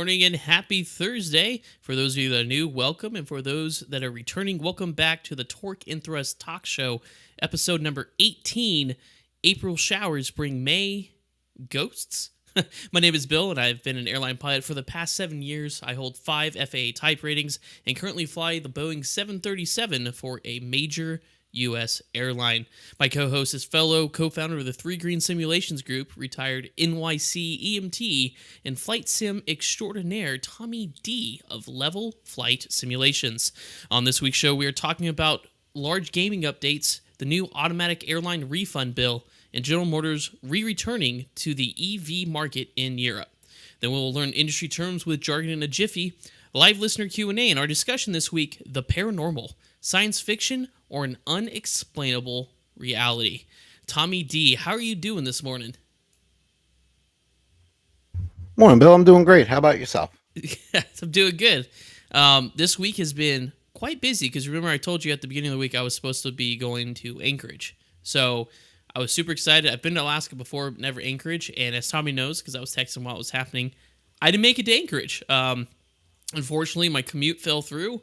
morning and happy Thursday. For those of you that are new, welcome. And for those that are returning, welcome back to the Torque and Thrust Talk Show, episode number 18. April showers bring May ghosts. My name is Bill, and I've been an airline pilot for the past 7 years. I hold 5 FAA type ratings and currently fly the Boeing 737 for a major U.S. airline. My co-host is fellow co-founder of the Three Green Simulations Group, retired NYC EMT, and flight sim extraordinaire Tommy D of Level Flight Simulations. On this week's show, we are talking about large gaming updates, the new automatic airline refund bill, and General Motors re-returning to the EV market in Europe. Then we will learn industry terms with jargon in a jiffy, live listener Q&A, and our discussion this week, the paranormal, science fiction, or an unexplainable reality. Tommy D, how are you doing this morning? Morning, Bill. I'm doing great. How about yourself? I'm doing good. This week has been quite busy because remember I told you at the beginning of the week I was supposed to be going to Anchorage. So I was super excited. I've been to Alaska before, but never Anchorage. And as Tommy knows, because I was texting while it was happening, I didn't make it to Anchorage. Unfortunately, my commute fell through.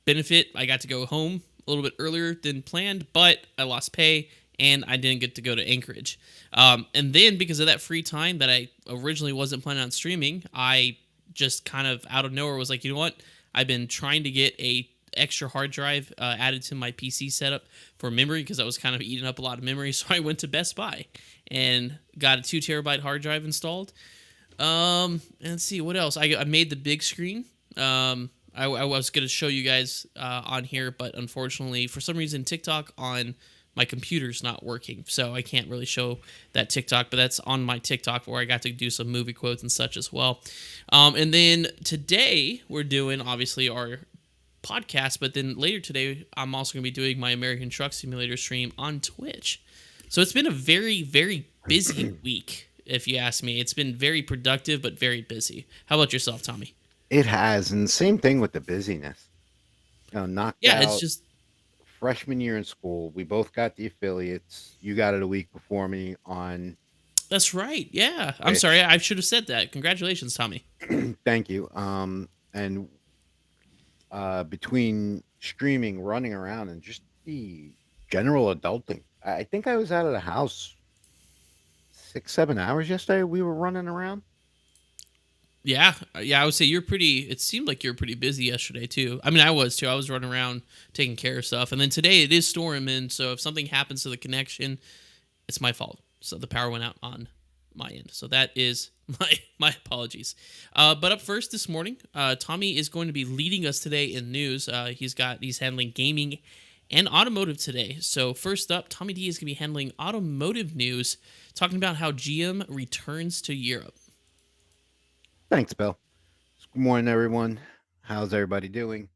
Benefit, I got to go home a little bit earlier than planned, but I lost pay and I didn't get to go to Anchorage. And then because of that free time that I originally wasn't planning on streaming, I just kind of out of nowhere was like, you know what? I've been trying to get a extra hard drive added to my PC setup for memory because I was kind of eating up a lot of memory. So I went to Best Buy and got a 2 terabyte hard drive installed. And let's see what else. I made the big screen. I was going to show you guys on here, but unfortunately, for some reason, TikTok on my computer's not working, so I can't really show that TikTok, but that's on my TikTok where I got to do some movie quotes and such as well. And then today, we're doing, obviously, our podcast, but then later today, I'm also going to be doing my American Truck Simulator stream on Twitch. So it's been a very, very busy week, if you ask me. It's been very productive, but very busy. How about yourself, Tommy? It has, and same thing with the busyness. Knocked Yeah, it's out just freshman year in school. We both got the affiliates. You got it a week before me on That's right. Yeah. I'm sorry. Twitch. I should have said that. Congratulations, Tommy. Thank you. And between streaming, running around, and just the general adulting, I think I was out of the house 6, 7 hours yesterday. We were running around. Yeah. Yeah. I would say you're pretty, it seemed like you were pretty busy yesterday, too. I mean, I was, too. I was running around taking care of stuff. And then today it is storming. So if something happens to the connection, it's my fault. So the power went out on my end. So that is my apologies. But up first this morning, Tommy is going to be leading us today in news. He's handling gaming and automotive today. So first up, Tommy D is going to be handling automotive news, talking about how GM returns to Europe. Thanks, Bill. Good morning, everyone. How's everybody doing?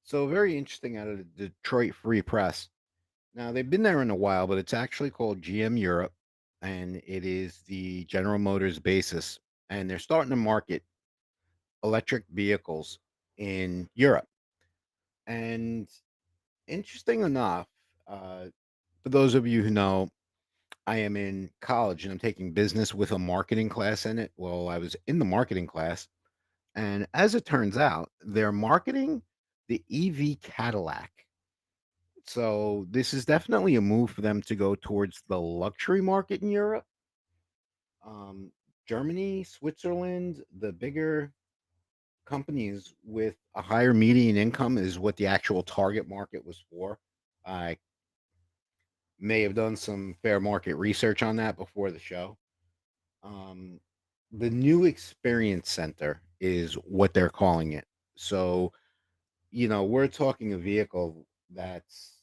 So, very interesting out of the Detroit Free Press. Now, they've been there in a while, but it's actually called GM Europe, and it is the General Motors basis. And they're starting to market electric vehicles in Europe. And interesting enough, uh, for those of you who know, I am in college and I'm taking business with a marketing class in it. Well, I was in the marketing class, and as it turns out, they're marketing the EV Cadillac. So this is definitely a move for them to go towards the luxury market in Europe. Um, Germany, Switzerland, the bigger companies with a higher median income is what the actual target market was for. I may have done some fair market research on that before the show. Um, the new experience center is what they're calling it. So, we're talking a vehicle that's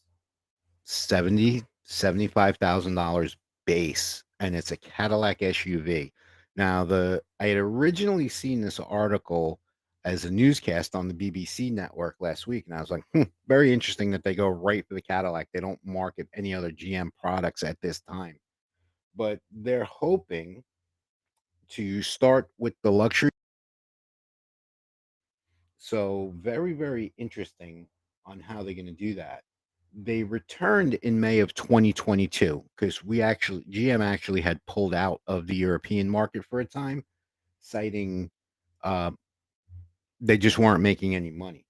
75,000 dollars base, and it's a Cadillac SUV. Now, the I had originally seen this article as a newscast on the BBC network last week, and I was like, very interesting that they go right for the Cadillac. They don't market any other GM products at this time, but they're hoping to start with the luxury. So, very, very interesting on how they're going to do that. They returned in May of 2022 because GM actually had pulled out of the European market for a time, citing Uh, they just weren't making any money.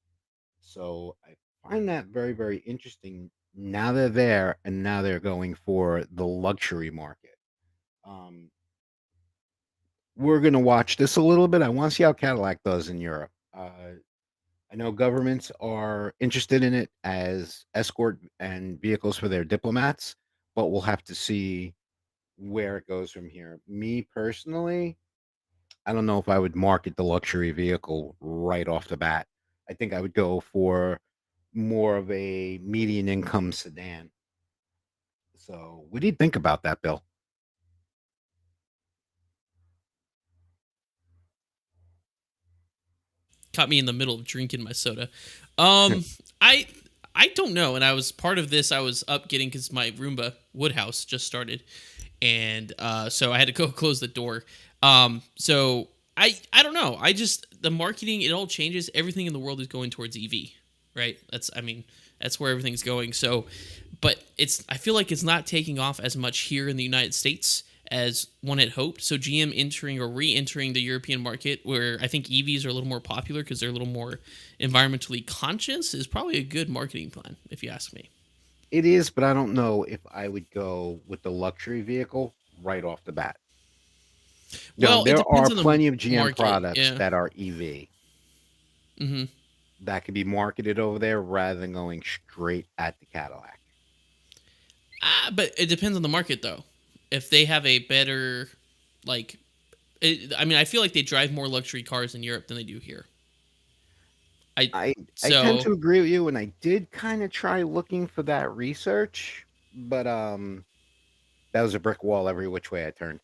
So I find that very, very interesting. Now they're there, and now they're going for the luxury market. Um, we're going to watch this a little bit. I want to see how Cadillac does in Europe. I know governments are interested in it as escort and vehicles for their diplomats, but we'll have to see where it goes from here. Me personally, I don't know if I would market the luxury vehicle right off the bat. I think I would go for more of a median income sedan. So, what do you think about that, Bill? Caught me in the middle of drinking my soda. Um, I I don't know, and I was part of this. I was up getting because my Roomba wood house just started, and so I had to go close the door. So I don't know. I just the marketing it all changes. Everything in the world is going towards EV, right? That's where everything's going. So, but it's I feel like it's not taking off as much here in the United States as one had hoped. So GM entering or re-entering the European market, where I think EVs are a little more popular because they're a little more environmentally conscious, is probably a good marketing plan, if you ask me. It is, but I don't know if I would go with the luxury vehicle right off the bat. Well, it There depends are on the plenty of GM market. products Yeah. that are EV hmm that could be marketed over there rather than going straight at the Cadillac. But it depends on the market, though. If they have a better, like, I mean, I feel like they drive more luxury cars in Europe than they do here. I I tend so to agree with you, and I did kind of try looking for that research, but that was a brick wall every which way I turned.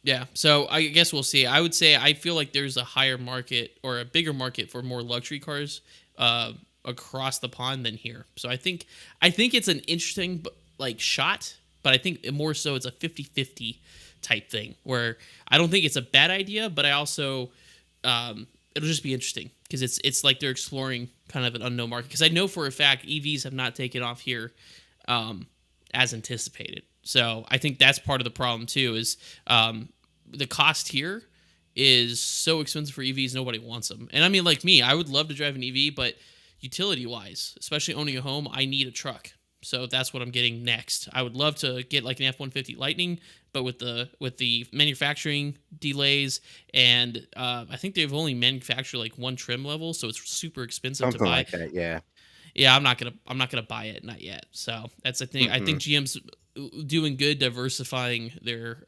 Yeah, so I guess we'll see. I would say I feel like there's a higher market or a bigger market for more luxury cars uh, across the pond than here. So I think it's an interesting like shot, but I think more so it's a 50-50 type thing where I don't think it's a bad idea, but I also it'll just be interesting because it's like they're exploring kind of an unknown market because I know for a fact EVs have not taken off here um, as anticipated. So I think that's part of the problem too. Is the cost here is so expensive for EVs, nobody wants them. And I mean, like me, I would love to drive an EV, but utility wise, especially owning a home, I need a truck. So that's what I'm getting next. I would love to get like an F-150 Lightning, but with the manufacturing delays and I think they've only manufactured like one trim level, so it's super expensive to Something buy. like that, yeah. Yeah, I'm not gonna buy it, not yet. So that's the thing. I think Mm-mm. GM's doing good diversifying their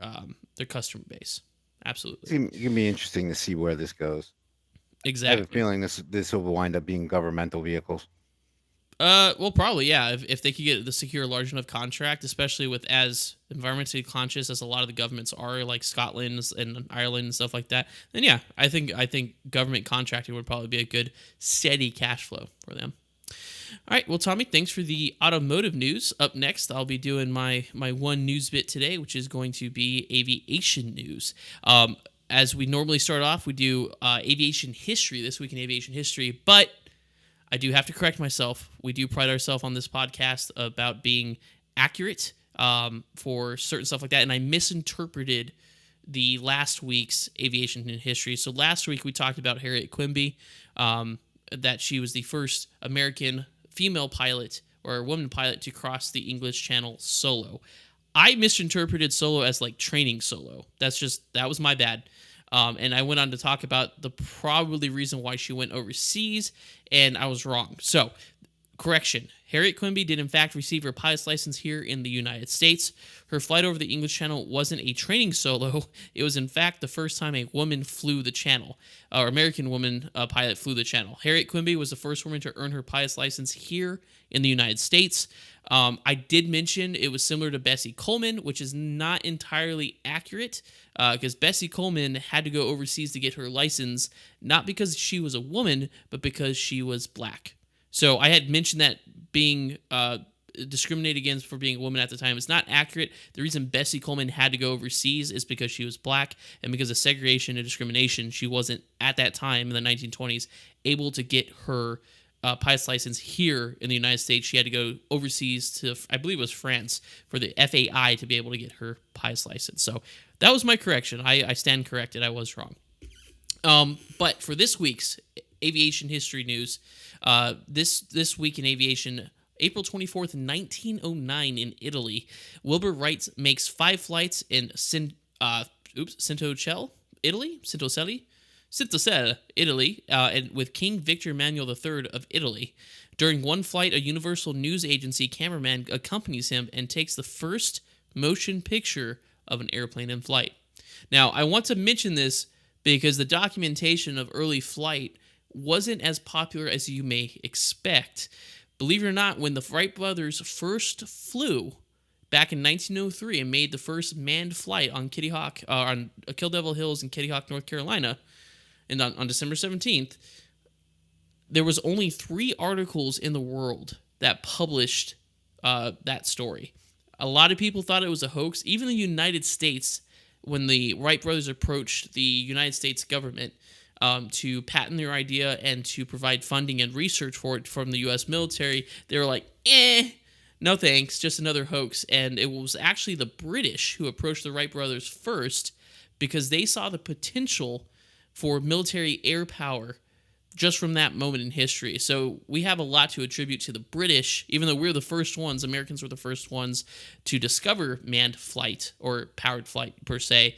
customer base. Absolutely, It's gonna be interesting to see where this goes. I have a exactly. feeling this will wind up being governmental vehicles. Well, probably yeah. If they could get the secure a large enough contract, especially with as environmentally conscious as a lot of the governments are, like Scotland and Ireland and stuff like that, then yeah, I think government contracting would probably be a good steady cash flow for them. All right, well, Tommy, thanks for the automotive news. Up next, I'll be doing my one news bit today, which is going to be aviation news. As we normally start off, we do aviation history this week in aviation history, but I do have to correct myself. We do pride ourselves on this podcast about being accurate for certain stuff like that, and I misinterpreted the last week's aviation history. So last week we talked about Harriet Quimby, that she was the first American female pilot or woman pilot to cross the English Channel solo. I misinterpreted solo as like training solo. That was my bad. And I went on to talk about the probably reason why she went overseas, and I was wrong. So, correction. Harriet Quimby did in fact receive her pilot's license here in the United States. Her flight over the English Channel wasn't a training solo. It was in fact the first time a woman flew the channel, or American woman pilot flew the channel. Harriet Quimby was the first woman to earn her pilot's license here in the United States. I did mention it was similar to Bessie Coleman, which is not entirely accurate because Bessie Coleman had to go overseas to get her license, not because she was a woman, but because she was black. So I had mentioned that being discriminated against for being a woman at the time is not accurate. The reason Bessie Coleman had to go overseas is because she was black, and because of segregation and discrimination, she wasn't at that time in the 1920s able to get her pilot's license here in the United States. She had to go overseas to, I believe it was France, for the FAI to be able to get her pilot's license. So that was my correction. I stand corrected. I was wrong. But for this week's aviation history news, this week in aviation, April 24th, 1909 in Italy, Wilbur Wright makes 5 flights in Cintocelle, Italy? Cintocelle, Italy, and with King Victor Emmanuel III of Italy. During one flight, a Universal News Agency cameraman accompanies him and takes the first motion picture of an airplane in flight. Now, I want to mention this because the documentation of early flight wasn't as popular as you may expect. Believe it or not, when the Wright brothers first flew back in 1903 and made the first manned flight on Kitty Hawk, on Kill Devil Hills in Kitty Hawk, North Carolina, and on December 17th, there was only 3 articles in the world that published that story. A lot of people thought it was a hoax. Even the United States, when the Wright brothers approached the United States government to patent their idea and to provide funding and research for it from the U.S. military, they were like, no thanks, just another hoax. And it was actually the British who approached the Wright brothers first because they saw the potential for military air power just from that moment in history. So we have a lot to attribute to the British, even though we're the first ones, Americans were the first ones to discover manned flight or powered flight per se.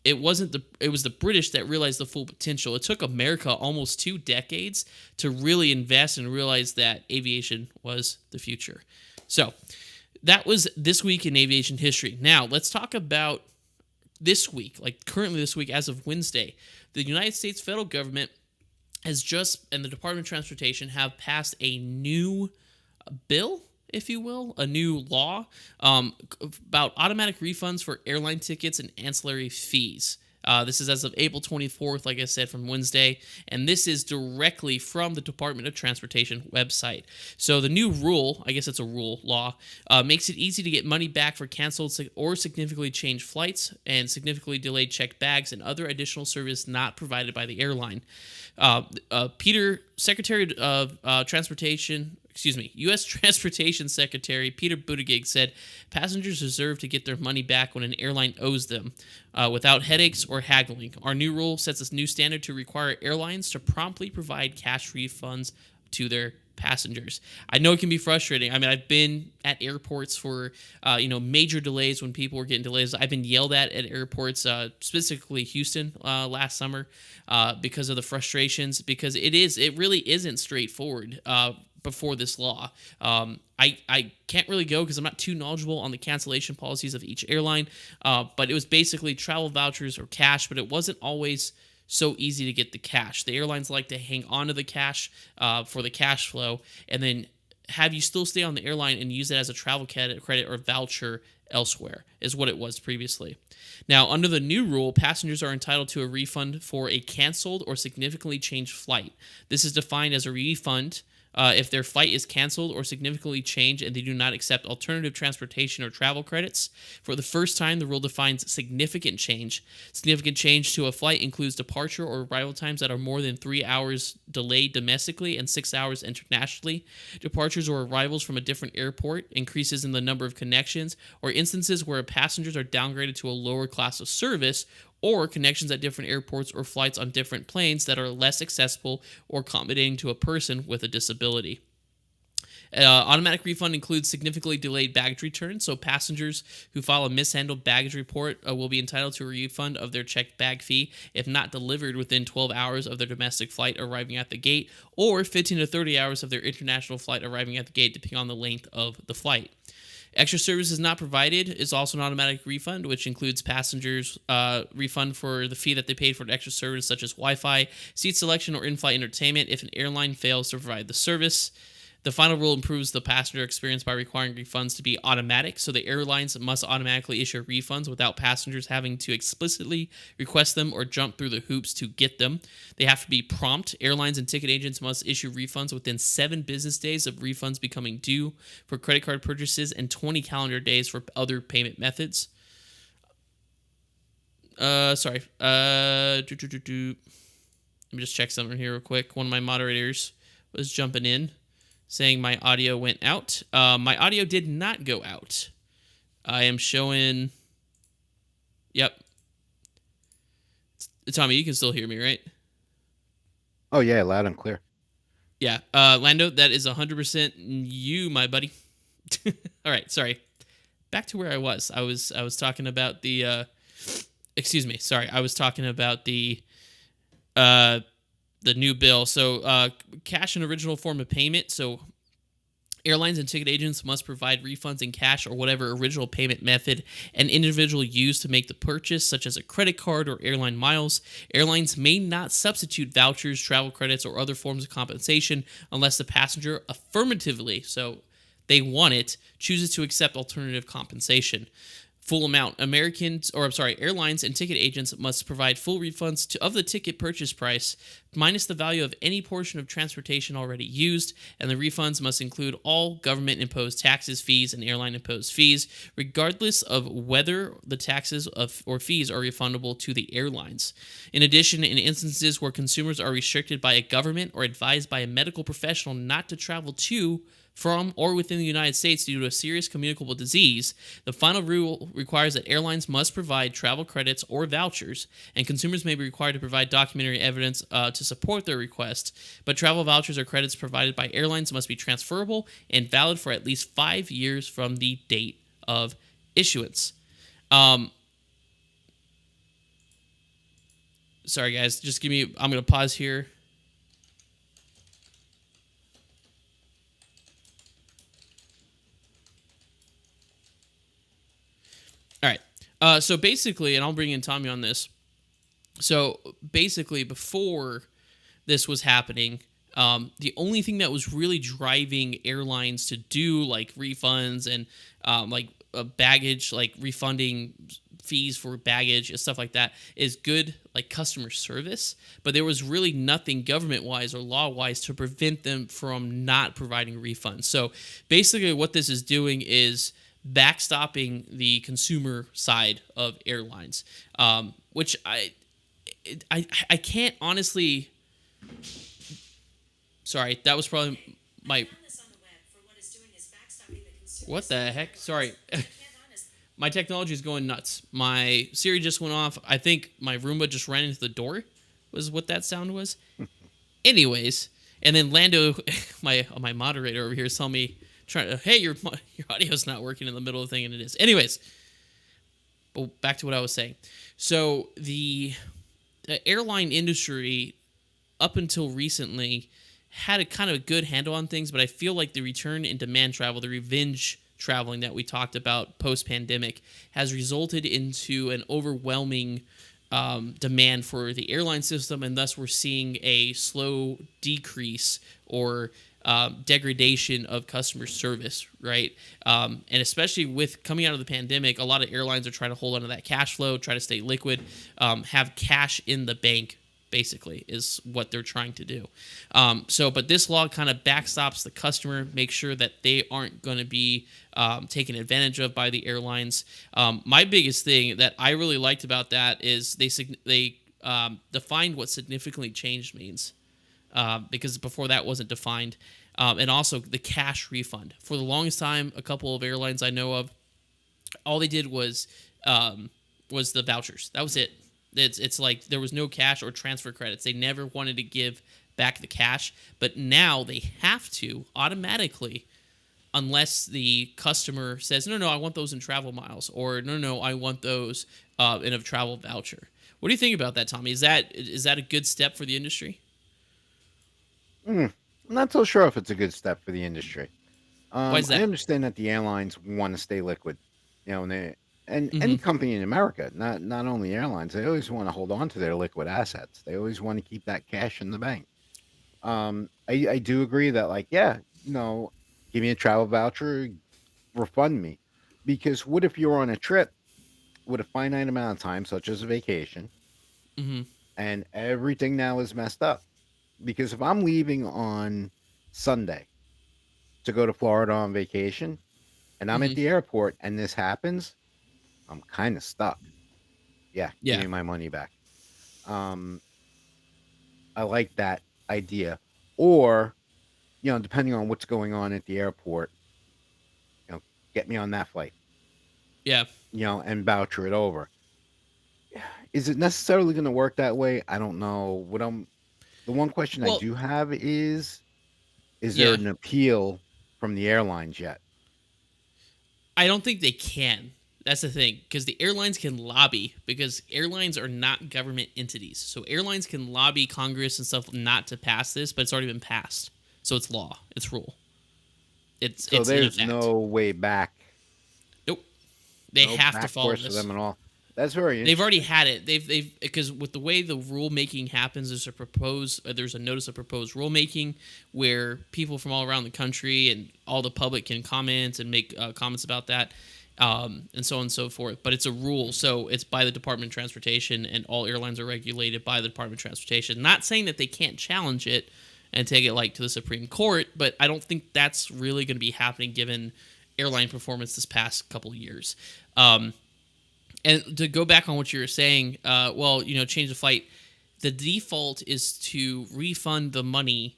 It was the British that realized the full potential. It took America almost 2 decades to really invest and realize that aviation was the future. So that was this week in aviation history. Now let's talk about this week, like currently this week as of Wednesday. The United States federal government has just, and the Department of Transportation have passed a new bill, if you will, a new law about automatic refunds for airline tickets and ancillary fees. This is as of April 24th, like I said, from Wednesday, and this is directly from the Department of Transportation website. So the new rule, I guess it's a law, makes it easy to get money back for canceled or significantly changed flights and significantly delayed checked bags and other additional service not provided by the airline. Secretary of Transportation, U.S. Transportation Secretary Peter Buttigieg said passengers deserve to get their money back when an airline owes them without headaches or haggling. Our new rule sets a new standard to require airlines to promptly provide cash refunds to their passengers. I know it can be frustrating. I mean, I've been at airports for major delays when people were getting delays. I've been yelled at airports, specifically Houston last summer, because of the frustrations. Because it really isn't straightforward. Before this law, I can't really go because I'm not too knowledgeable on the cancellation policies of each airline. But it was basically travel vouchers or cash, but it wasn't always so easy to get the cash. The airlines like to hang on to the cash for the cash flow, and then have you still stay on the airline and use it as a travel credit or voucher elsewhere, is what it was previously. Now, under the new rule, passengers are entitled to a refund for a canceled or significantly changed flight. This is defined as a refund if their flight is canceled or significantly changed and they do not accept alternative transportation or travel credits. For the first time, the rule defines significant change. Significant change to a flight includes departure or arrival times that are more than 3 hours delayed domestically and 6 hours internationally. Departures or arrivals from a different airport, increases in the number of connections, or instances where passengers are downgraded to a lower class of service, or connections at different airports or flights on different planes that are less accessible or accommodating to a person with a disability. Automatic refund includes significantly delayed baggage returns, so passengers who file a mishandled baggage report will be entitled to a refund of their checked bag fee if not delivered within 12 hours of their domestic flight arriving at the gate, or 15 to 30 hours of their international flight arriving at the gate, depending on the length of the flight. Extra services not provided is also an automatic refund, which includes passengers' refund for the fee that they paid for an extra service such as Wi-Fi, seat selection, or in-flight entertainment if an airline fails to provide the service. The final rule improves the passenger experience by requiring refunds to be automatic, so the airlines must automatically issue refunds without passengers having to explicitly request them or jump through the hoops to get them. They have to be prompt. Airlines and ticket agents must issue refunds within 7 business days of refunds becoming due for credit card purchases and 20 calendar days for other payment methods. Let me just check something here real quick. One of my moderators was jumping in, saying my audio went out. My audio did not go out. I am showing... Yep. Tommy, you can still hear me, right? Oh yeah, loud and clear. Yeah. Lando, that is 100% you, my buddy. All right, sorry. Back to where I was. I was talking about the excuse me. Sorry. I was talking about uh the new bill. So, cash and original form of payment. So, airlines and ticket agents must provide refunds in cash or whatever original payment method an individual used to make the purchase, such as a credit card or airline miles. Airlines may not substitute vouchers, travel credits, or other forms of compensation unless the passenger affirmatively, so they want it, chooses to accept alternative compensation. Full amount. Airlines and ticket agents must provide full refunds of the ticket purchase price minus the value of any portion of transportation already used, and the refunds must include all government imposed taxes, fees, and airline imposed fees, regardless of whether the taxes or fees are refundable to the airlines. In addition, in instances where consumers are restricted by a government or advised by a medical professional not to travel to, from, or within the United States due to a serious communicable disease, the final rule requires that airlines must provide travel credits or vouchers, and consumers may be required to provide documentary evidence to support their request. But travel vouchers or credits provided by airlines must be transferable and valid for at least 5 years from the date of issuance. Um, Sorry, guys. Just give me. I'm going to pause here. All right. So basically, and I'll bring in Tommy on this. So basically, before this was happening, the only thing that was really driving airlines to do like refunds and baggage, like refunding fees for baggage and stuff like that, is good like customer service. But there was really nothing government wise or law wise to prevent them from not providing refunds. So basically, what this is doing is backstopping the consumer side of airlines, which I can't honestly. Sorry, that was probably my. What the heck? Sorry. My technology is going nuts. My Siri just went off. I think my Roomba just ran into the door, was what that sound was. Anyways, and then Lando, my moderator over here, saw me trying to, hey, your audio's not working in the middle of the thing, and it is. Anyways, but back to what I was saying. So the airline industry, up until recently, had a kind of a good handle on things, but I feel like the return in demand travel, the revenge traveling that we talked about post-pandemic, has resulted into an overwhelming demand for the airline system, and thus we're seeing a slow decrease or degradation of customer service, right? And especially with coming out of the pandemic, a lot of airlines are trying to hold on to that cash flow, try to stay liquid, have cash in the bank, basically, is what they're trying to do. But this law kind of backstops the customer, make sure that they aren't going to be taken advantage of by the airlines. My biggest thing that I really liked about that is they defined what significantly changed means, because before that wasn't defined. And also the cash refund. For the longest time, a couple of airlines I know of, all they did was the vouchers. That was it. It's like there was no cash or transfer credits. They never wanted to give back the cash, but now they have to automatically, unless the customer says, no, I want those in travel miles, or no, I want those in a travel voucher. What do you think about that, Tommy? Is that a good step for the industry? I'm not so sure if it's a good step for the industry. Why is I that? understand that the airlines want to stay liquid, and Mm-hmm. any company in America, not only airlines, they always want to hold on to their liquid assets. They always want to keep that cash in the bank. I do agree that, like, yeah, give me a travel voucher, refund me, because what if you're on a trip with a finite amount of time, such as a vacation, Mm-hmm. and everything now is messed up? Because if I'm leaving on Sunday to go to Florida on vacation, and I'm at Mm-hmm. the airport and this happens, I'm kind of stuck. Yeah, give Yeah. me my money back. Um, I like that idea. Or, depending on what's going on at the airport, you know, get me on that flight, Yeah. and voucher it over. Is it necessarily going to work that way? I don't know. The one question I Well, do have is there yeah, an appeal from the airlines yet? I don't think they can. That's the thing, because the airlines can lobby because airlines are not government entities. So airlines can lobby Congress and stuff not to pass this, but it's already been passed. So it's law, it's rule, So it's in there's effect. no way back, Nope, they no have to back follow course for this. them at all. That's very They've already interesting. had it. They've because with the way the rulemaking happens, there's a notice of proposed rulemaking where people from all around the country and all the public can comment and make comments about that, and so on and so forth. But it's a rule, so it's by the Department of Transportation, and all airlines are regulated by the Department of Transportation. Not saying that they can't challenge it and take it like to the Supreme Court, but I don't think that's really going to be happening given airline performance this past couple of years. Um, and to go back on what you were saying, change the flight. The default is to refund the money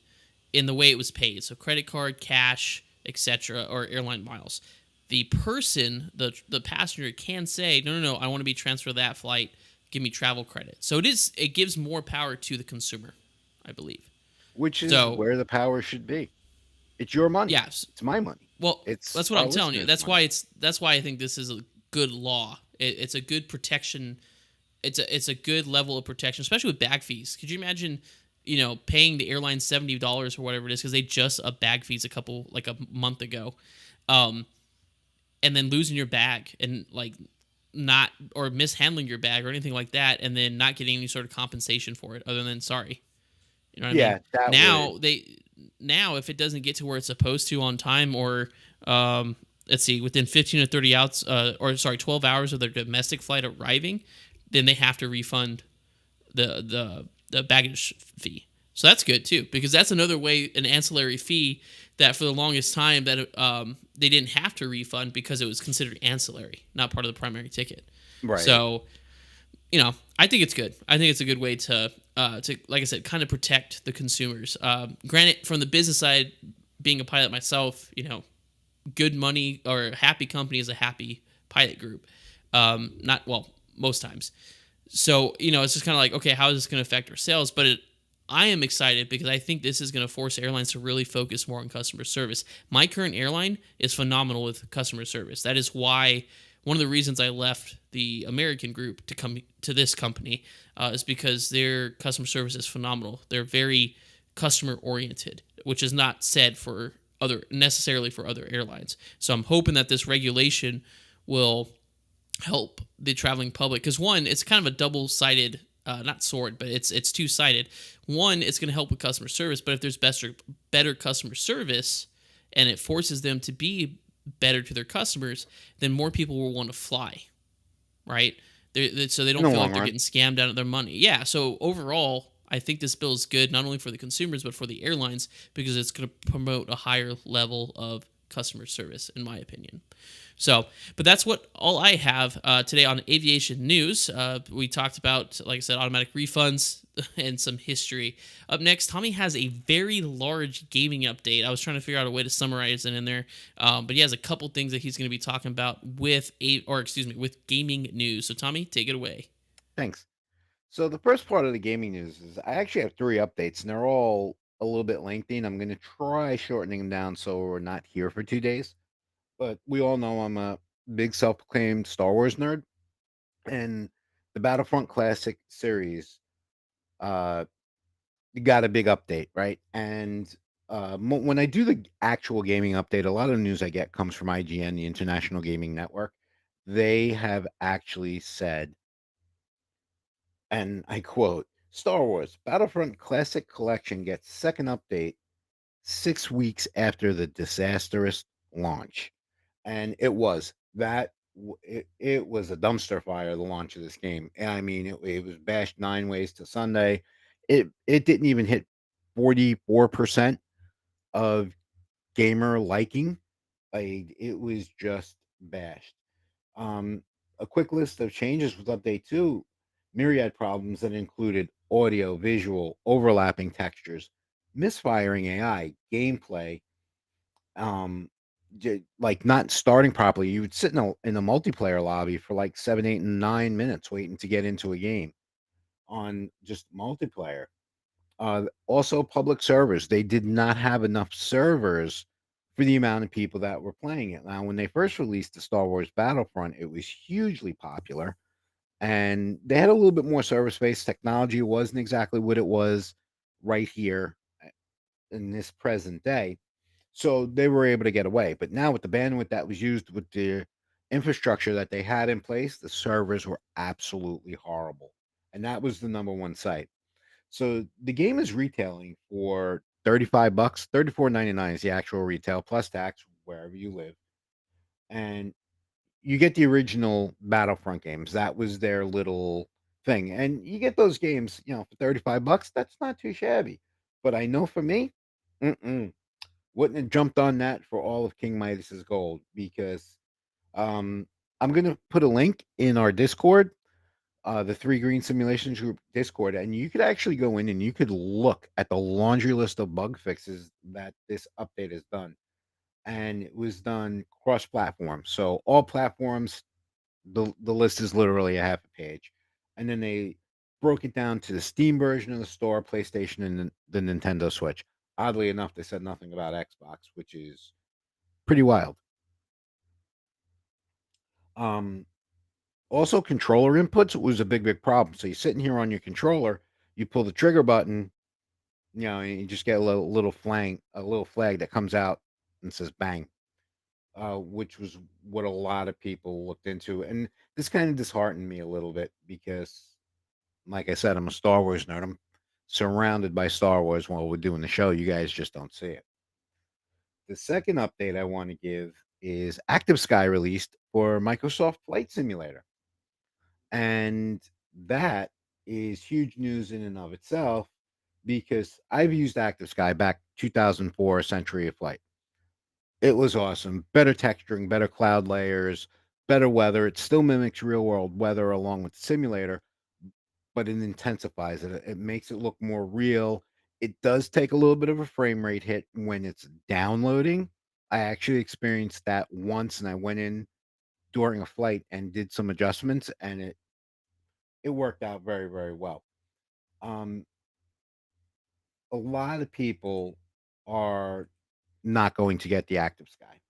in the way it was paid, so credit card, cash, etc., or airline miles. The person, the passenger, can say, no, no, no, I want to be transferred to that flight. Give me travel credit. So it gives more power to the consumer, I believe. Which is So where the power should be. It's your money. yes, It's my money. well, It's that's what our I'm telling you. listeners' money. That's why I think this is a good law. It's a good protection. It's a good level of protection, especially with bag fees. Could you imagine, paying the airline $70 or whatever it is because they just up bag fees a month ago, um, and then losing your bag and like not or mishandling your bag or anything like that, and then not getting any sort of compensation for it other than sorry. You know what I mean? Yeah, that would. Now if it doesn't get to where it's supposed to on time or let's see, within 15 to 30 outs or sorry, 12 hours of their domestic flight arriving, then they have to refund the baggage fee. So that's good too because that's another way an ancillary fee that for the longest time that they didn't have to refund because it was considered ancillary, not part of the primary ticket. Right. So I think it's good. I think it's a good way to like I said, kind of protect the consumers. Granted, from the business side, being a pilot myself, good money or happy company is a happy pilot group. Not well, most times. So it's just kind of like, okay, how is this going to affect our sales? But I am excited because I think this is going to force airlines to really focus more on customer service. My current airline is phenomenal with customer service. That is why one of the reasons I left the American group to come to this company is because their customer service is phenomenal. They're very customer oriented, which is not said for necessarily for other airlines. So I'm hoping that this regulation will help the traveling public because one, it's kind of a double-sided not sword, but it's two-sided. One, it's going to help with customer service, but if there's better customer service and it forces them to be better to their customers, then more people will want to fly, right? So they In don't the feel long like they're run. getting scammed out of their money. Yeah. So overall, I think this bill is good not only for the consumers but for the airlines because it's going to promote a higher level of customer service, in my opinion. So, but that's what all I have today on aviation news. We talked about, like I said, automatic refunds and some history. Up next, Tommy has a very large gaming update. I was trying to figure out a way to summarize it in there, but he has a couple things that he's going to be talking about with gaming news. So, Tommy, take it away. Thanks. So the first part of the gaming news is I actually have three updates, and they're all a little bit lengthy, and I'm going to try shortening them down so we're not here for 2 days. But we all know I'm a big self-proclaimed Star Wars nerd, and the Battlefront Classic series uh, got a big update, right? And when I do the actual gaming update, a lot of the news I get comes from IGN, the International Gaming Network. They have actually said, and I quote, Star Wars Battlefront Classic Collection gets second update 6 weeks after the disastrous launch. And it was it was a dumpster fire, the launch of this game. And I mean, it was bashed 9 ways to Sunday. It didn't even hit 44% of gamer liking. It was just bashed. Um, a quick list of changes with update 2, myriad problems that included audio, visual, overlapping textures, misfiring AI, gameplay, um, like not starting properly. You would sit in a multiplayer lobby for like 7, 8, and 9 minutes waiting to get into a game on just multiplayer. Also, public servers. They did not have enough servers for the amount of people that were playing it. Now, when they first released the Star Wars Battlefront, it was hugely popular, and they had a little bit more server space. Technology wasn't exactly what it was right here in this present day, so they were able to get away. But now, with the bandwidth that was used, with the infrastructure that they had in place, the servers were absolutely horrible, and that was the number one site. So the game is retailing for 35 bucks. 34.99 is the actual retail plus tax wherever you live. And you get the original Battlefront games. That was their little thing. And you get those games, for 35 bucks. That's not too shabby. But I know for me, mm-mm, wouldn't have jumped on that for all of King Midas's gold, because um, I'm going to put a link in our Discord, the Three Green Simulations Group Discord, and you could actually go in and you could look at the laundry list of bug fixes that this update has done. And it was done cross platform. So all platforms, the list is literally a half a page. And then they broke it down to the Steam version of the store, PlayStation, and the Nintendo Switch. Oddly enough, they said nothing about Xbox, which is pretty wild. Um, Also, controller inputs was a big problem. So you're sitting here on your controller, you pull the trigger button, and you just get a little flag that comes out and says "bang," which was what a lot of people looked into, and this kind of disheartened me a little bit because, like I said, I'm a Star Wars nerd. I'm surrounded by Star Wars while we're doing the show. You guys just don't see it. The second update I want to give is Active Sky released for Microsoft Flight Simulator. And that is huge news in and of itself, because I've used Active Sky back 2004 Century of Flight. It was awesome. Better texturing, better cloud layers, better weather. It still mimics real world weather along with the simulator, but it intensifies it. It makes it look more real. It does take a little bit of a frame rate hit when it's downloading. I actually experienced that once, and I went in during a flight and did some adjustments, and it worked out very, very well. Um, a lot of people are not going to get the Active Sky.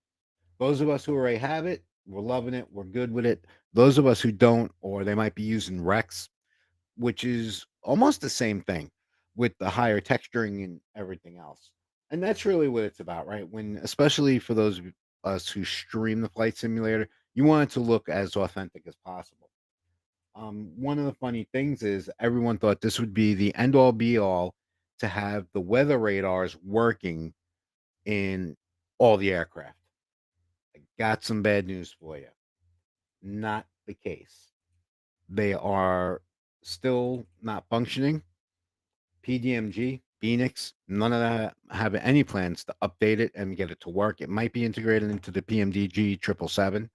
Those of us who already have it, we're loving it, we're good with it. Those of us who don't, or they might be using Rex, which is almost the same thing with the higher texturing and everything else. And that's really what it's about, right? When, especially for those of us who stream the flight simulator, you want it to look as authentic as possible. One of the funny things is everyone thought this would be the end all be all to have the weather radars working in all the aircraft. I got some bad news for you. Not the case. They are still not functioning. PDMG, Phoenix, none of that have any plans to update it and get it to work. It might be integrated into the PMDG 777.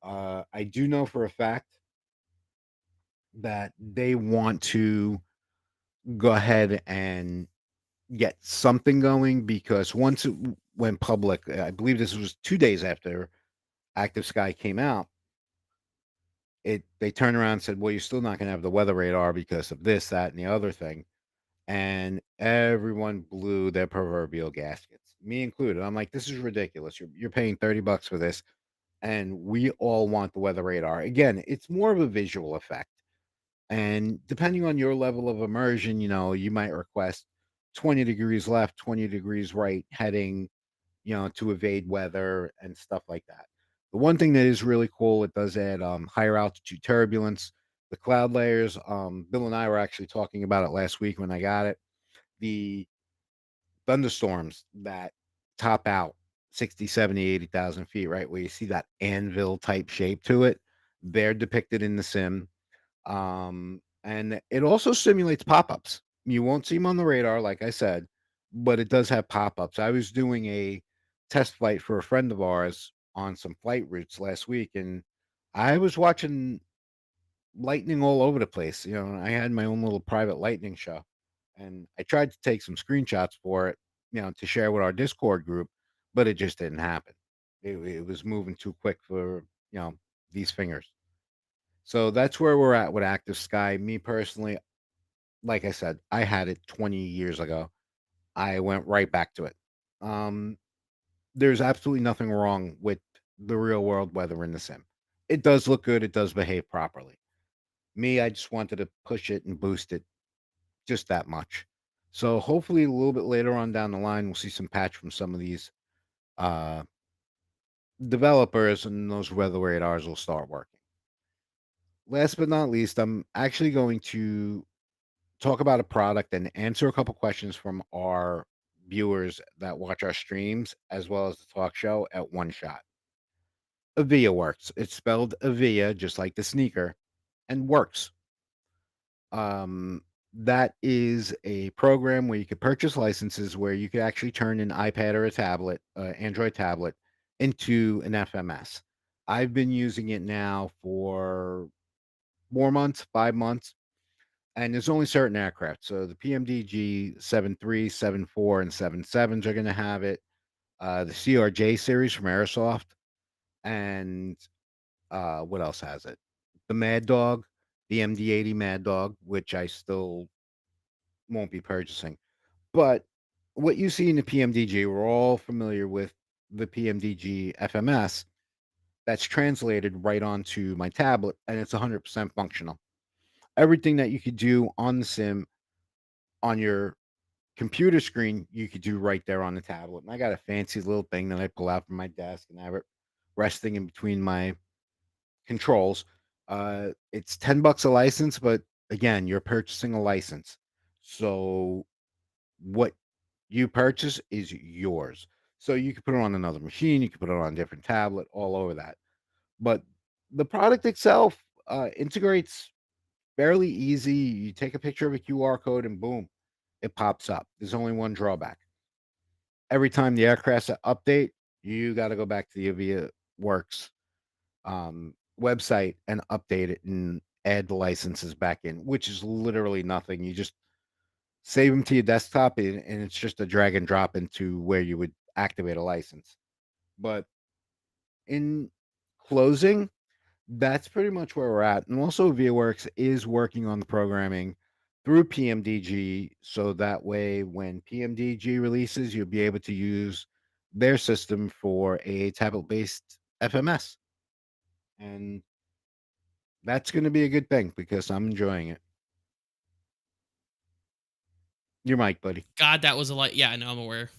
I do know for a fact that they want to go ahead and get something going, because once it went public, I believe this was 2 days after Active Sky came out. They turned around and said, "Well, you're still not going to have the weather radar because of this, that, and the other thing," and everyone blew their proverbial gaskets, me included. I'm like, "This is ridiculous. You're paying $30 for this, and we all want the weather radar." Again, it's more of a visual effect. And depending on your level of immersion, you might request 20 degrees left, 20 degrees right heading, to evade weather and stuff like that. The one thing that is really cool, it does add higher altitude turbulence. The cloud layers, Bill and I were actually talking about it last week when I got it. The thunderstorms that top out 60, 70, 80,000 feet, right? Where you see that anvil type shape to it, they're depicted in the sim. And it also simulates pop-ups. You won't see them on the radar, like I said, but it does have pop-ups. I was doing a test flight for a friend of ours on some flight routes last week, and I was watching lightning all over the place. I had my own little private lightning show, and I tried to take some screenshots for it, to share with our Discord group, but it just didn't happen. It was moving too quick for these fingers. So that's where we're at with Active Sky. Me personally, like I said, I had it 20 years ago. I went right back to it. Um, there's absolutely nothing wrong with the real world weather in the sim. It does look good. It does behave properly. Me, I just wanted to push it and boost it just that much. So hopefully, a little bit later on down the line, we'll see some patch from some of these uh, developers, and those weather radars will start working. Last but not least, I'm actually going to talk about a product and answer a couple questions from our viewers that watch our streams as well as the talk show at one shot. Avia works. It's spelled Avia, just like the sneaker, and works. Um, that is a program where you could purchase licenses where you could actually turn an iPad or a tablet, Android tablet, into an FMS. I've been using it now for 4 months, 5 months, and there's only certain aircraft. So the PMDG 73, 74, and 77s are going to have it. The CRJ series from Airsoft, and what else has it? The Mad Dog, the MD-80 Mad Dog, which I still won't be purchasing. But what you see in the PMDG, we're all familiar with the PMDG FMS. That's translated right onto my tablet, and it's 100% functional. Everything that you could do on the sim on your computer screen, you could do right there on the tablet. And I got a fancy little thing that I pull out from my desk and I have it resting in between my controls. It's $10 a license, but again, you're purchasing a license. So what you purchase is yours. So you can put it on another machine, you can put it on a different tablet, all over that. But the product itself integrates fairly easy. You take a picture of a QR code and boom, it pops up. There's only one drawback. Every time the aircraft's update, you got to go back to the Avia Works website and update it and add the licenses back in, which is literally nothing. You just save them to your desktop, and it's just a drag and drop into where you would activate a license. But in closing, that's pretty much where we're at. And also, ViaWorks is working on the programming through PMDG, so that way, when PMDG releases, you'll be able to use their system for a tablet-based FMS, and that's going to be a good thing because I'm enjoying it. Your mic, buddy. God, that was a lot. Yeah, I know. I'm aware. It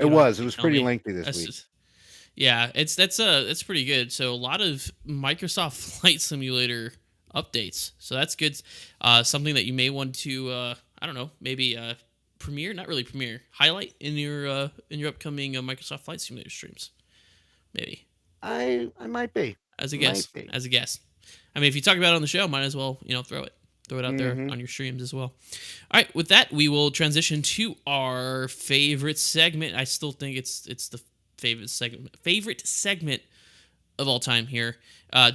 You don't have was. to It keep was telling pretty me. lengthy this That's week. just yeah. That's pretty good. So a lot of Microsoft Flight Simulator updates. So that's good. Something that you may want to I don't know, maybe premiere, not really premiere, highlight in your upcoming Microsoft Flight Simulator streams. Maybe I might be. as a Might guess. be. As a guess. I mean, if you talk about it on the show, might as well throw it out there Mm-hmm. on your streams as well. All right, with that, we will transition to our favorite segment. I still think it's the favorite segment of all time here.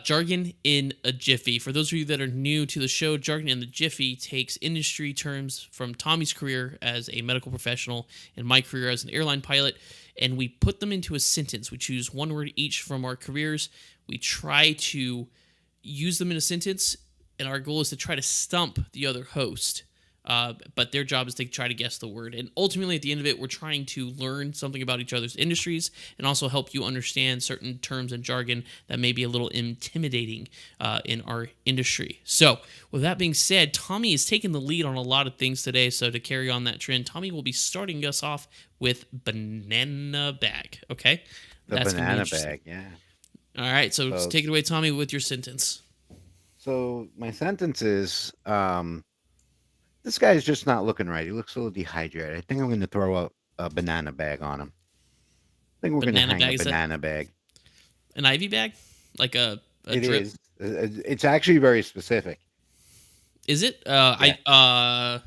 Jargon in a Jiffy. For those of you that are new to the show, Jargon in the Jiffy takes industry terms from Tommy's career as a medical professional and my career as an airline pilot, and we put them into a sentence. We choose one word each from our careers. We try to use them in a sentence, and our goal is to try to stump the other host. But their job is to try to guess the word. And ultimately, at the end of it, we're trying to learn something about each other's industries and also help you understand certain terms and jargon that may be a little intimidating in our industry. So, with that being said, Tommy is taking the lead on a lot of things today. So, to carry on that trend, Tommy will be starting us off with banana bag. Okay? The That's going to be banana interesting. bag, yeah. All right. So, So, take it away, Tommy, with your sentence. so my sentence is, this guy's just not looking right. He looks a little dehydrated. I think I'm going to throw a banana bag on him. I think we're going to Banana hang a bag, is that banana bag. an Ivy bag? Like a It drip? is. It's actually very specific. Is it? Yeah.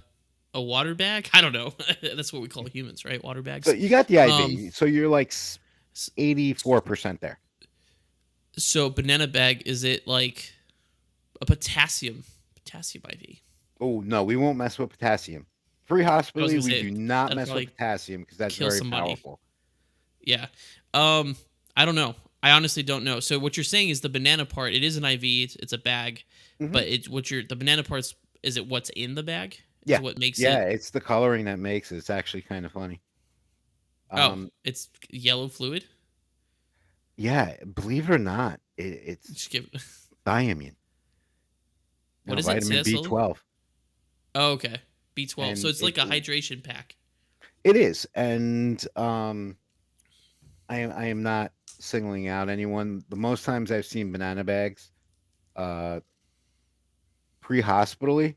A water bag? I don't know. That's what we call humans, right? Water So bags. you got the Um, IV. So you're like 84% there. so banana bag, is it like a potassium IV? Oh, no, we won't mess with potassium. Free I was hospitally, gonna we say do not that'd mess with probably potassium because that's kill very somebody. powerful. Yeah. Um, I don't know. I honestly don't know. So what you're saying is the banana part. It is an IV. It's a bag, Hmm. but it's what you're the banana parts. Is it what's in the bag? Is Yeah, what makes yeah, it? it's the coloring that makes it. It's actually kind of funny. Oh, Um, it's yellow fluid. yeah, believe it or not, it's Just give. thiamine, What is it? Say vitamin that slowly. B12, Oh, okay. B12. So and it's like a hydration pack. it is. And I am not singling out anyone. The most times I've seen banana bags, uh, pre-hospitally,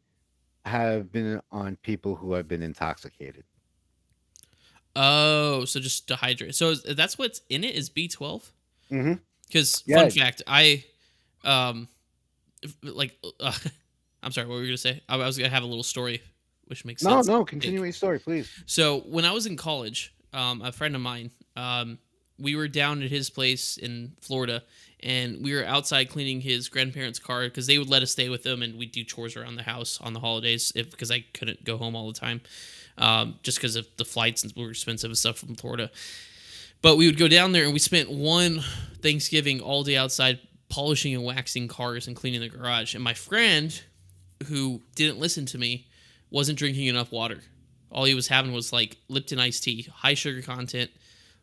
have been on people who have been intoxicated. Oh, so just dehydrate. So that's what's in it is B12. Hmm. Because fun Yeah. fact, I um like I'm sorry, what were you gonna say? I was gonna have a little story, which makes No, sense. no. I Continue think. your story, please. So when I was in college, a friend of mine, we were down at his place in Florida, and we were outside cleaning his grandparents' car because they would let us stay with them, and we'd do chores around the house on the holidays if because I couldn't go home all the time, just because of the flights and were expensive and stuff from Florida. But we would go down there, and we spent one Thanksgiving all day outside polishing and waxing cars and cleaning the garage. And my friend, who didn't listen to me, wasn't drinking enough water. All he was having was like Lipton iced tea, high sugar content.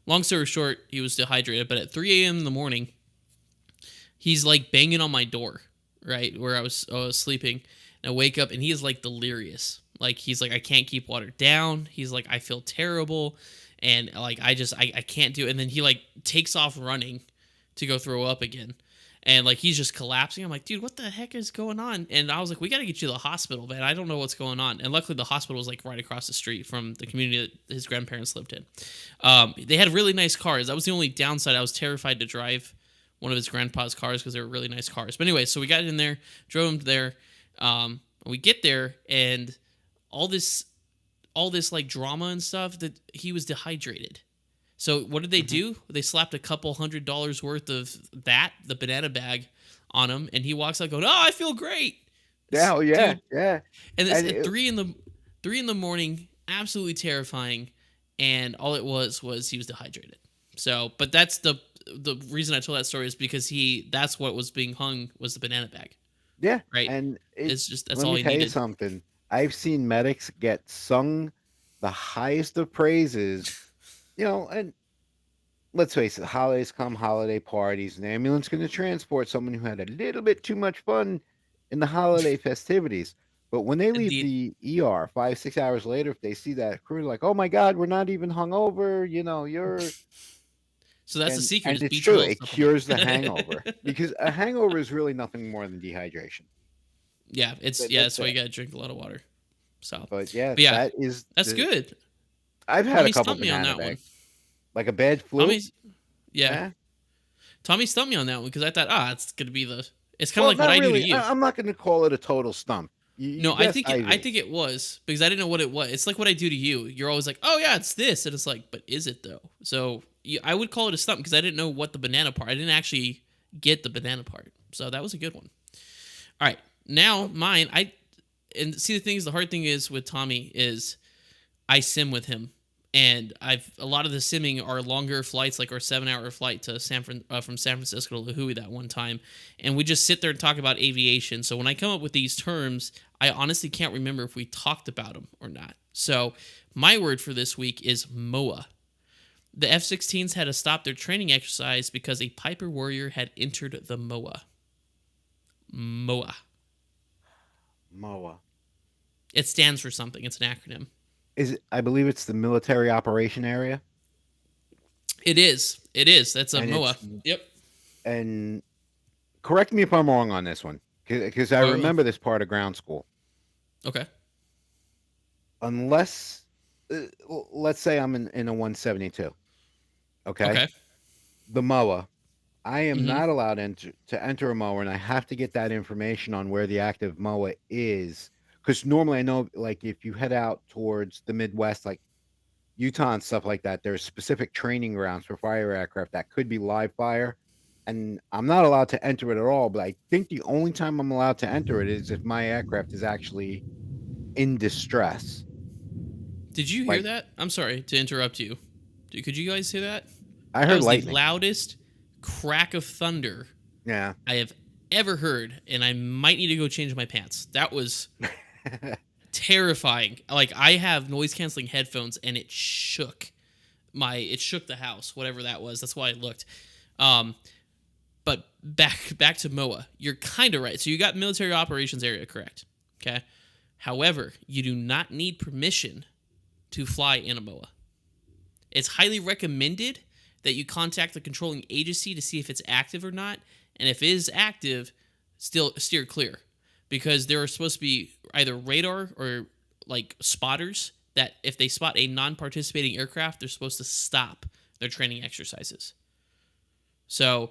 Long story short, he was dehydrated. But at 3 a.m. in the morning, he's like banging on my door, right where I was sleeping. And I wake up, and he is like delirious. Like he's like, I can't keep water down. He's like, I feel terrible, and like I can't do it. And then he like takes off running to go throw up again. And like he's just collapsing. I'm like, dude, what the heck is going on? And I was like, we got to get you to the hospital, man. I don't know what's going on. And luckily, the hospital was like right across the street from the community that his grandparents lived in. They had really nice cars. That was the only downside. I was terrified to drive one of his grandpa's cars because they were really nice cars. But anyway, so we got in there, drove him there. We get there, and all this, all this like drama and stuff that he was dehydrated. So what did they Hmm. do? They slapped a couple $100 worth of the banana bag, on him, and he walks out going, "Oh, I feel great, Yeah, oh, yeah, dude." yeah. And it's And at 3 in the morning, absolutely terrifying. And all it was he was dehydrated. So, but that's the reason I told that story is because that's what was being hung was the banana bag, yeah, right? and It's just that's let all me he tell you needed. something. I've seen medics get sung the highest of praises, and let's face it, holidays come, holiday parties, an ambulance going to transport someone who had a little bit too much fun in the holiday festivities. But when they leave Indeed. the ER 5, 6 hours later, if they see that crew, like, oh my God, we're not even hungover, you're So that's the secret and is it's true, B12 it supplement. cures the hangover because a hangover is really nothing more than dehydration. Yeah, That's that's why you it. gotta drink a lot of water. So, But yeah, but yeah, that is that's the. good. I've had a Tommy couple stumped me on banana that one. bags, like a bad flu. Tommy's yeah, Eh? Tommy stumped me on that one because I thought, it's gonna be the. It's kind of Well, like what not I do to really. you. I'm not going to call it a total stump. You No, guessed I IV. think it was because I didn't know what it was. It's like what I do to you. You're always like, "Oh yeah, it's this," and it's like, "But is it though?" So I would call it a stump because I didn't know what the banana part. I didn't actually get the banana part. So that was a good one. All right, now mine. And see the thing is the hard thing is with Tommy is I sim with him, and I've a lot of the simming are longer flights, like our 7 hour flight to from San Francisco to La Hui that one time, and we just sit there and talk about aviation. So when I come up with these terms, I honestly can't remember if we talked about them or not. So my word for this week is MOA. The F-16s had to stop their training exercise because a Piper Warrior had entered the MOA. MOA. MOA. It stands for something. It's an acronym. Is it, I believe it's the military operation area, It is. It is. That's a and MOA. it's Yep. and correct me if I'm wrong on this one, because I Oh, remember this part of ground school. okay. Unless, let's say I'm in a 172, okay, Okay. the MOA. I am Mm-hmm. not allowed to enter a mower, and I have to get that information on where the active mower is. Because normally I know, like, if you head out towards the Midwest, like Utah and stuff like that, there's specific training grounds for fire aircraft that could be live fire, and I'm not allowed to enter it at all. But I think the only time I'm allowed to enter it is if my aircraft is actually in distress. Did you hear Like that? I'm sorry to interrupt you. Could you guys hear that? I That heard was the lightning. loudest. crack of thunder Yeah. I have ever heard, and I might need to go change my pants. That was terrifying. Like, I have noise canceling headphones, and it shook the house, whatever that was. That's why I looked. Um, but back to MOA. You're kind of right. So you got military operations area correct. Okay. However, you do not need permission to fly in a MOA. It's highly recommended that you contact the controlling agency to see if it's active or not. And if it is active, still steer clear, because there are supposed to be either radar or like spotters that if they spot a non-participating aircraft, they're supposed to stop their training exercises. So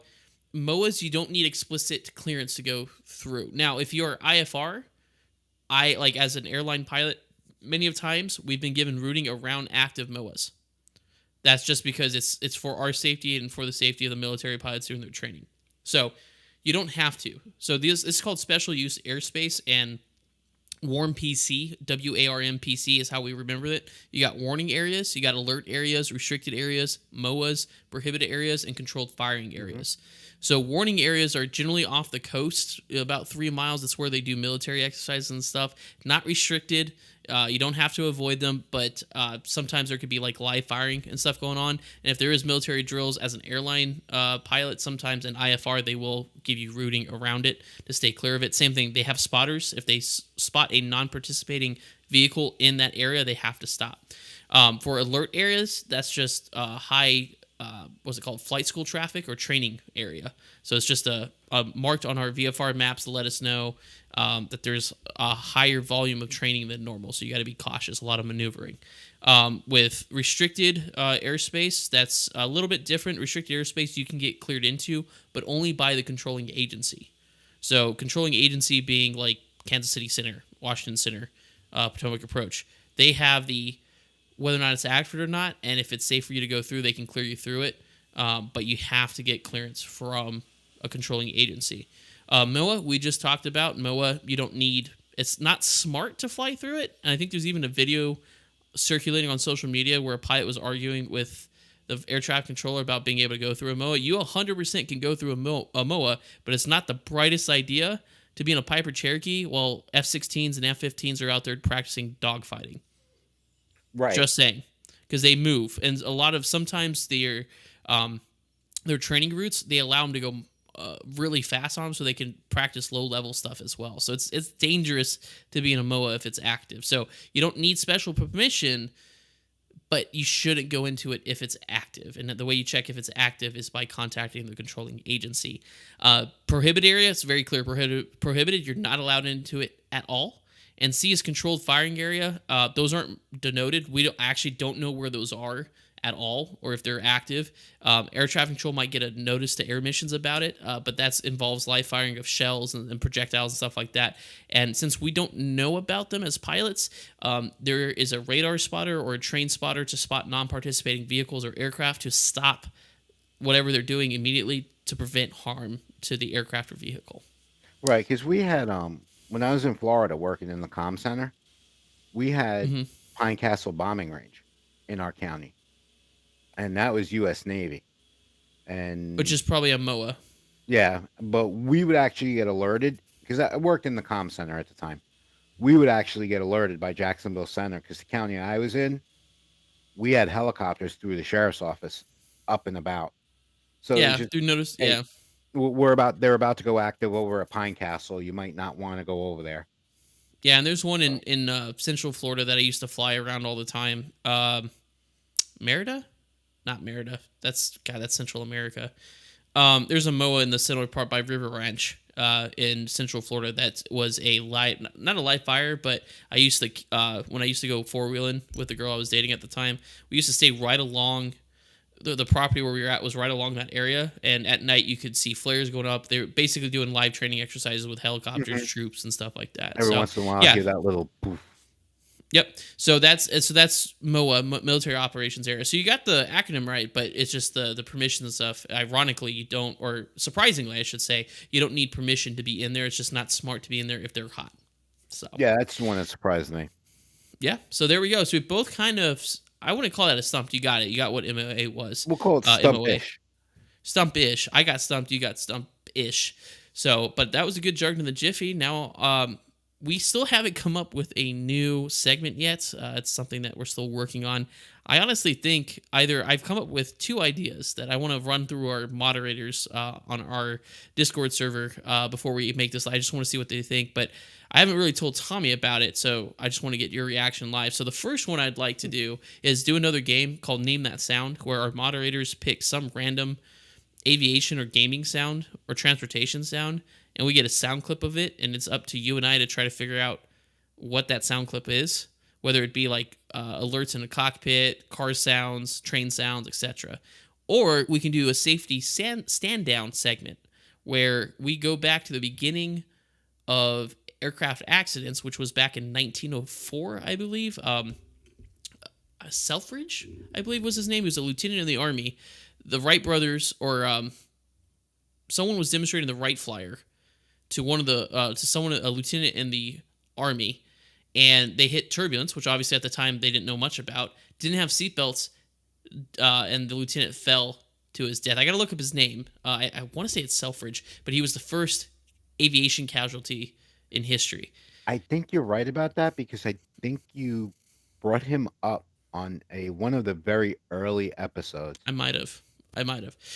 MOAs, you don't need explicit clearance to go through. Now, if you're IFR, as an airline pilot, many of times we've been given routing around active MOAs. That's just because it's for our safety and for the safety of the military pilots during their training. So you don't have to. So this is called special use airspace, and WARM PC, WARM PC is how we remember it. You got warning areas, you got alert areas, restricted areas, MOAs, prohibited areas, and controlled firing areas. So warning areas are generally off the coast, about 3 miles. That's where they do military exercises and stuff. Not restricted. You don't have to avoid them, but sometimes there could be like live firing and stuff going on. And if there is military drills as an airline pilot, sometimes in IFR, they will give you routing around it to stay clear of it. Same thing, they have spotters. If they spot a non-participating vehicle in that area, they have to stop. For alert areas, that's just high, what's it called, flight school traffic or training area. So it's just marked on our VFR maps to let us know that there's a higher volume of training than normal. So you got to be cautious, a lot of maneuvering. With restricted airspace, that's a little bit different. Restricted airspace you can get cleared into, but only by the controlling agency. So controlling agency being like Kansas City Center, Washington Center, Potomac Approach. They have the whether or not it's active or not, and if it's safe for you to go through, they can clear you through it. But you have to get clearance from a controlling agency. MOA, we just talked about. MOA, you don't need... It's not smart to fly through it. And I think there's even a video circulating on social media where a pilot was arguing with the air traffic controller about being able to go through a MOA. You 100% can go through a MOA, but it's not the brightest idea to be in a Piper Cherokee while F-16s and F-15s are out there practicing dogfighting. Right. Just saying, because they move, and a lot of sometimes their training routes, they allow them to go really fast on them so they can practice low level stuff as well. So it's dangerous to be in a MOA if it's active. So you don't need special permission, but you shouldn't go into it if it's active. And the way you check if it's active is by contacting the controlling agency. Prohibited area, it's very clear. Prohibited, you're not allowed into it at all. And C is controlled firing area. Those aren't denoted. We don't know where those are at all, or if they're active. Air traffic control might get a notice to air missions about it, but that involves live firing of shells and projectiles and stuff like that. And since we don't know about them as pilots, there is a radar spotter or a train spotter to spot non-participating vehicles or aircraft to stop whatever they're doing immediately to prevent harm to the aircraft or vehicle. Right, because we had when I was in Florida working in the comm center, we had Pine Castle bombing range in our county, and that was U.S. Navy, and which is probably a MOA. Yeah, but we would actually get alerted because I worked in the comm center at the time. We would actually get alerted by Jacksonville Center because the county I was in, we had helicopters through the sheriff's office up and about. So yeah, do notice. Hey, yeah. They're about to go active over at Pine Castle. You might not want to go over there. Yeah, and there's one in Central Florida that I used to fly around all the time. Merida? Not Merida. That's Central America. There's a MOA in the central part by River Ranch in Central Florida that was not a live fire, but I used to, when I used to go four-wheeling with the girl I was dating at the time, we used to stay right along the property where we were at was right along that area, and at night you could see flares going up. They were basically doing live training exercises with helicopters, troops, and stuff like that. Every once in a while, you get that little poof. Yep. So that's MOA, military operations area. So you got the acronym right, but it's just the permissions and stuff. Ironically, you don't, or surprisingly, I should say, you don't need permission to be in there. It's just not smart to be in there if they're hot. So yeah, that's the one that surprised me. Yeah. So there we go. So we both kind of, I wouldn't call that a stump. You got it. You got what MOA was. We'll call it stumpish. Stump-ish. I got stumped. You got stump-ish. So, but that was a good jargon in the Jiffy. Now, we still haven't come up with a new segment yet. It's something that we're still working on. I honestly think either I've come up with two ideas that I want to run through our moderators on our Discord server before we make this. I just want to see what they think, but I haven't really told Tommy about it, so I just want to get your reaction live. So the first one I'd like to do is do another game called Name That Sound, where our moderators pick some random aviation or gaming sound or transportation sound, and we get a sound clip of it, and it's up to you and I to try to figure out what that sound clip is, whether it be like alerts in the cockpit, car sounds, train sounds, etc. Or we can do a safety stand down segment where we go back to the beginning of aircraft accidents, which was back in 1904, I believe. Selfridge, I believe was his name. He was a lieutenant in the Army. The Wright brothers, or someone was demonstrating the Wright flyer to one of the to someone, a lieutenant in the Army, and they hit turbulence, which obviously at the time they didn't know much about. Didn't have seatbelts, and the lieutenant fell to his death. I got to look up his name. I want to say it's Selfridge, but he was the first aviation casualty in history. I think you're right about that because I think you brought him up on one of the very early episodes. I might have.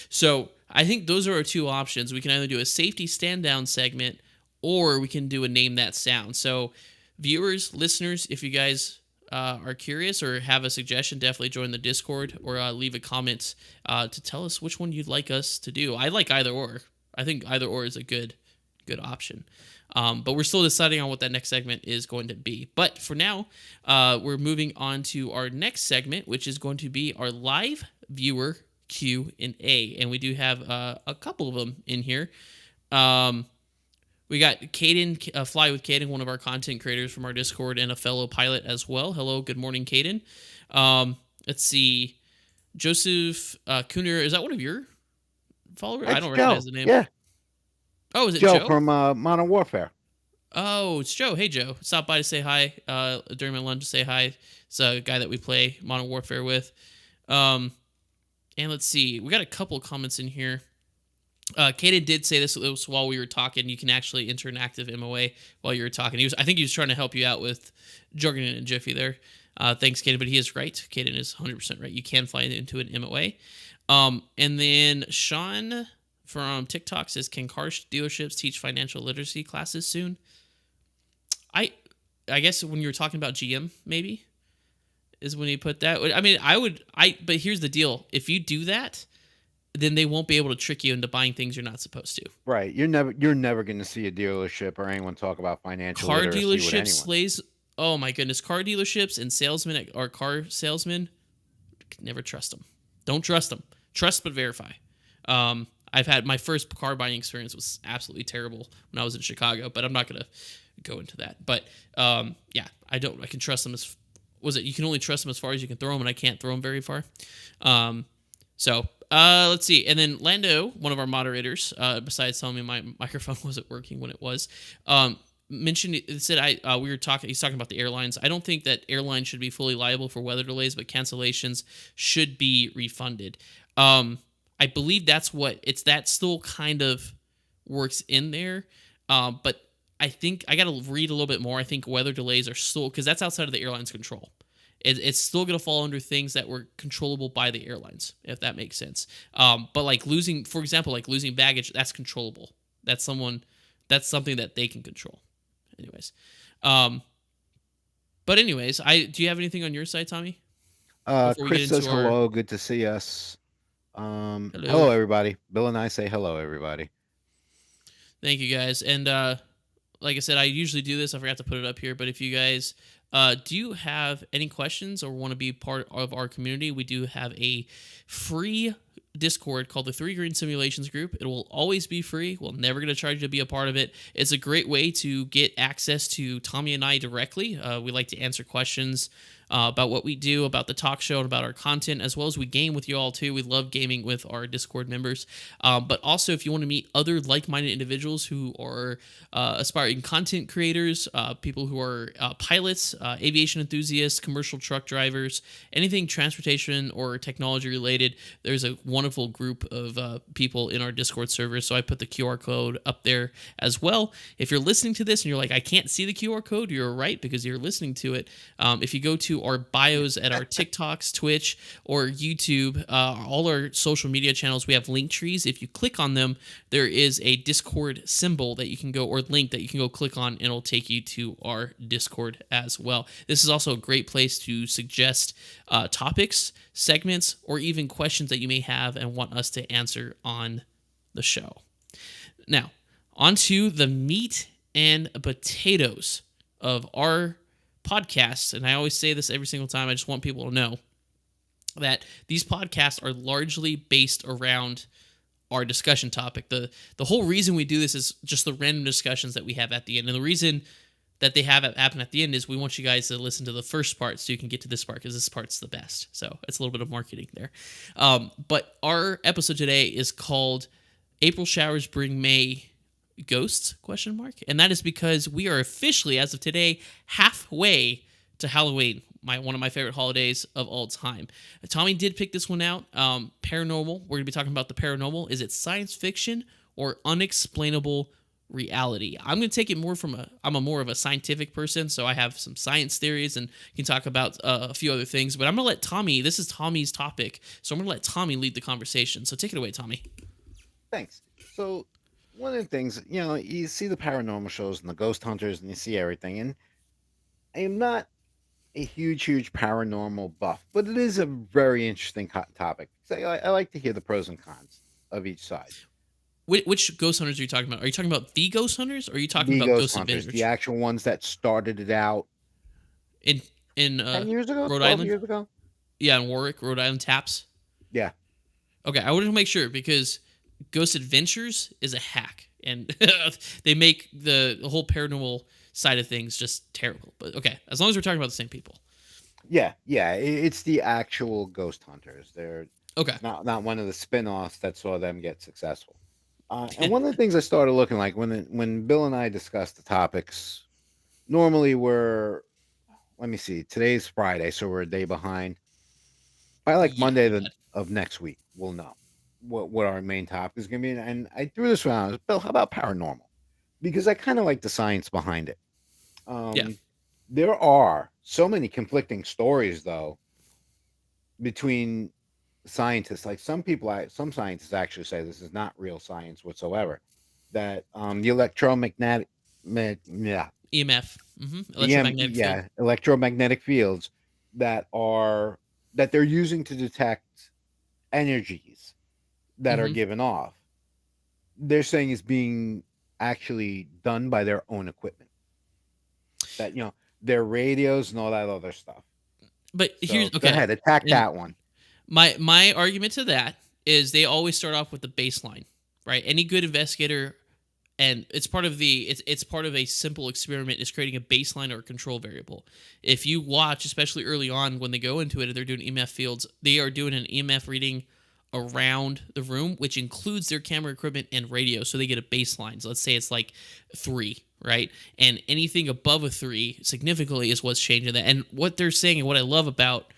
So I think those are our two options. We can either do a safety stand down segment, or we can do a Name That Sound. So viewers, listeners, if you guys are curious or have a suggestion, definitely join the Discord or leave a comment to tell us which one you'd like us to do. I like either or. I think either or is a good option. But we're still deciding on what that next segment is going to be. But for now, we're moving on to our next segment, which is going to be our live viewer Q&A. And we do have a couple of them in here. We got Caden, Fly with Caden, one of our content creators from our Discord and a fellow pilot as well. Hello, good morning, Caden. Let's see. Joseph Kuhner, is that one of your followers? I don't recognize the name. Yeah. Oh, is it Joe Joe? from Modern Warfare. Oh, it's Joe. Hey, Joe. Stop by to say hi during my lunch to say hi. It's a guy that we play Modern Warfare with. And let's see. We got a couple comments in here. Kaden did say this while we were talking. You can actually enter an active MOA while you were talking. I think he was trying to help you out with jargon and Jiffy there. Thanks, Kaden, but he is right. Kaden is 100% right. You can fly into an MOA. And then Sean from TikTok says, can car dealerships teach financial literacy classes soon? I guess when you were talking about GM, maybe, is when you put that. I mean, but here's the deal. If you do that, then they won't be able to trick you into buying things you're not supposed to. Right. You're never going to see a dealership or anyone talk about financial literacy with anyone. Car dealerships oh my goodness, car dealerships and salesmen or car salesmen, never trust them. Don't trust them. Trust but verify. I've had my first car buying experience was absolutely terrible when I was in Chicago, but I'm not going to go into that. But yeah, I can trust them you can only trust them as far as you can throw them, and I can't throw them very far. So let's see. And then Lando, one of our moderators, besides telling me my microphone wasn't working when it was, said he's talking about the airlines. I don't think that airlines should be fully liable for weather delays, but cancellations should be refunded. I believe that still kind of works in there. But I think I got to read a little bit more. I think weather delays are still, because that's outside of the airline's control. It's still going to fall under things that were controllable by the airlines, if that makes sense. But like losing baggage, that's controllable. That's something that they can control. Anyways. Do you have anything on your side, Tommy? Chris says hello. Good to see us. Hello, everybody. Bill and I say hello, everybody. Thank you, guys. And like I said, I usually do this. I forgot to put it up here. But if you guys do you have any questions or want to be part of our community, we do have a free Discord called the 3 Green Simulations Group. It will always be free. We're never going to charge you to be a part of it. It's a great way to get access to Tommy and I directly. We like to answer questions about what we do, about the talk show, and about our content, as well as we game with you all too. We love gaming with our Discord members. But also, if you want to meet other like-minded individuals who are aspiring content creators, people who are pilots, aviation enthusiasts, commercial truck drivers, anything transportation or technology related, there's a wonderful group of people in our Discord server. So I put the QR code up there as well. If you're listening to this and you're like, I can't see the QR code, you're right, because you're listening to it. If you go to our bios at our TikToks, Twitch, or YouTube, all our social media channels, we have link trees. If you click on them, there is a Discord symbol that you can go, or link that you can go click on, and it'll take you to our Discord as well. This is also a great place to suggest topics, segments, or even questions that you may have and want us to answer on the show. Now, onto the meat and potatoes of our podcast. And I always say this every single time. I just want people to know that these podcasts are largely based around our discussion topic. The whole reason we do this is just the random discussions that we have at the end. And the reason that they have it happen at the end is we want you guys to listen to the first part so you can get to this part, because this part's the best. So it's a little bit of marketing there. But our episode today is called April Showers Bring May Ghosts, ? And that is because we are officially, as of today, halfway to Halloween, one of my favorite holidays of all time. Tommy did pick this one out. Paranormal. We're going to be talking about the paranormal. Is it science fiction or unexplainable reality? I'm going to take it more from I'm more of a scientific person, so I have some science theories and can talk about a few other things. But I'm going to let Tommy, this is Tommy's topic, so I'm going to let Tommy lead the conversation. So take it away, Tommy. Thanks. So one of the things, you see the paranormal shows and the ghost hunters and you see everything. And I am not a huge paranormal buff, but it is a very interesting topic. So I like to hear the pros and cons of each side. Which ghost hunters are you talking about? Are you talking about the ghost hunters, or are you talking The about ghost hunters, adventures? the actual ones that started it out in 10 years ago, Rhode 12 Island? years ago? Yeah, in Warwick, Rhode Island, Taps. Yeah. Okay, I wanted to make sure, because Ghost Adventures is a hack, and they make the whole paranormal side of things just terrible. But okay, as long as we're talking about the same people. Yeah, it's the actual ghost hunters. They're okay, not one of the spin-offs that saw them get successful. And one of the things I started looking like when Bill and I discussed the topics, normally let me see, today's Friday, so we're a day behind. By Monday of next week, we'll know what our main topic is going to be. And I threw this around. Bill, how about paranormal? Because I kind of like the science behind it. There are so many conflicting stories, though, between scientists. Like some scientists actually say this is not real science whatsoever. That the electromagnetic, EMF, electromagnetic field. electromagnetic fields that they're using to detect energies that are given off. They're saying is being actually done by their own equipment. That their radios and all that other stuff. But so, here's okay. Go ahead, attack that one. My argument to that is they always start off with the baseline, right? Any good investigator, and it's part of it's part of a simple experiment, is creating a baseline or a control variable. If you watch, especially early on when they go into it and they're doing EMF fields, they are doing an EMF reading around the room, which includes their camera equipment and radio, so they get a baseline. So let's say it's like 3, right? And anything above a 3 significantly is what's changing that. And what they're saying, and what I love about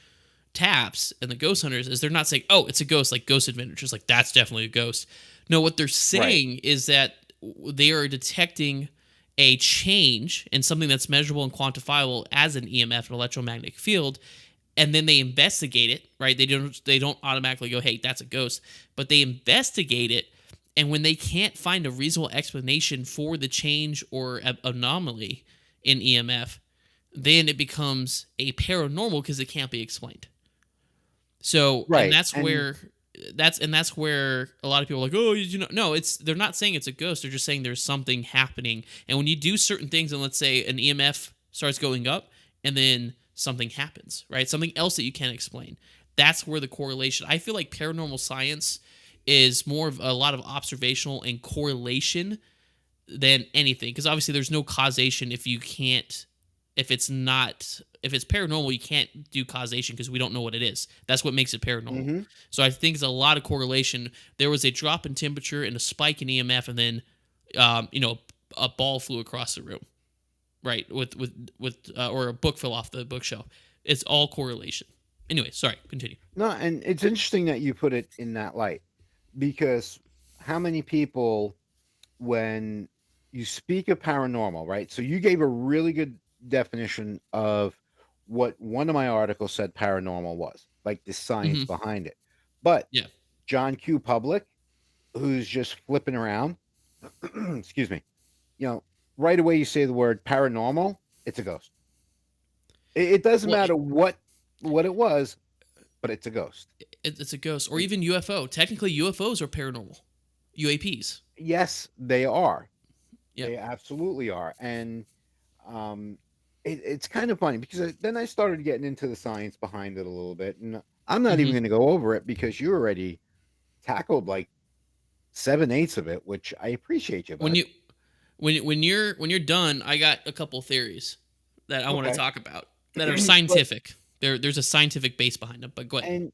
Taps and the ghost hunters, is they're not saying, oh, it's a ghost, like Ghost Adventures, like that's definitely a ghost. No, what they're saying is that they are detecting a change in something that's measurable and quantifiable as an EMF, an electromagnetic field, and then they investigate it, right? They don't automatically go, hey, that's a ghost, but they investigate it, and when they can't find a reasonable explanation for the change or anomaly in EMF, then it becomes a paranormal because it can't be explained. So, and that's where a lot of people are like, oh, no, they're not saying it's a ghost. They're just saying there's something happening. And when you do certain things, and let's say an EMF starts going up, and then something happens, right? Something else that you can't explain. That's where the correlation. I feel like paranormal science is more of a lot of observational and correlation than anything, because obviously there's no causation if you can't If it's not, if it's paranormal, you can't do causation because we don't know what it is. That's what makes it paranormal. Hmm. So I think there's a lot of correlation. There was a drop in temperature and a spike in EMF, and then, a ball flew across the room, right? Or a book fell off the bookshelf. It's all correlation. Anyway, sorry, continue. No, and it's interesting that you put it in that light, because how many people, when you speak of paranormal, right? So you gave a really good definition of what one of my articles said paranormal was, like the science Hmm. behind it. But Yeah. John Q. Public, who's just flipping around, excuse me, you know, right away you say the word paranormal, it's a ghost. It doesn't Well, matter what it was, but it's a ghost. it's a ghost, or even UFO. Technically, UFOs are paranormal. UAPs. Yes, they are. Yeah. They absolutely are. And um, it's kind of funny because then I started getting into the science behind it a little bit. And I'm not even Hmm. going to go over it because you already tackled like 7/8 of it, which I appreciate you, When bud. you when you're done, I got a couple theories that I want to Okay. talk about that are But, scientific. There's a scientific base behind them. But go ahead. and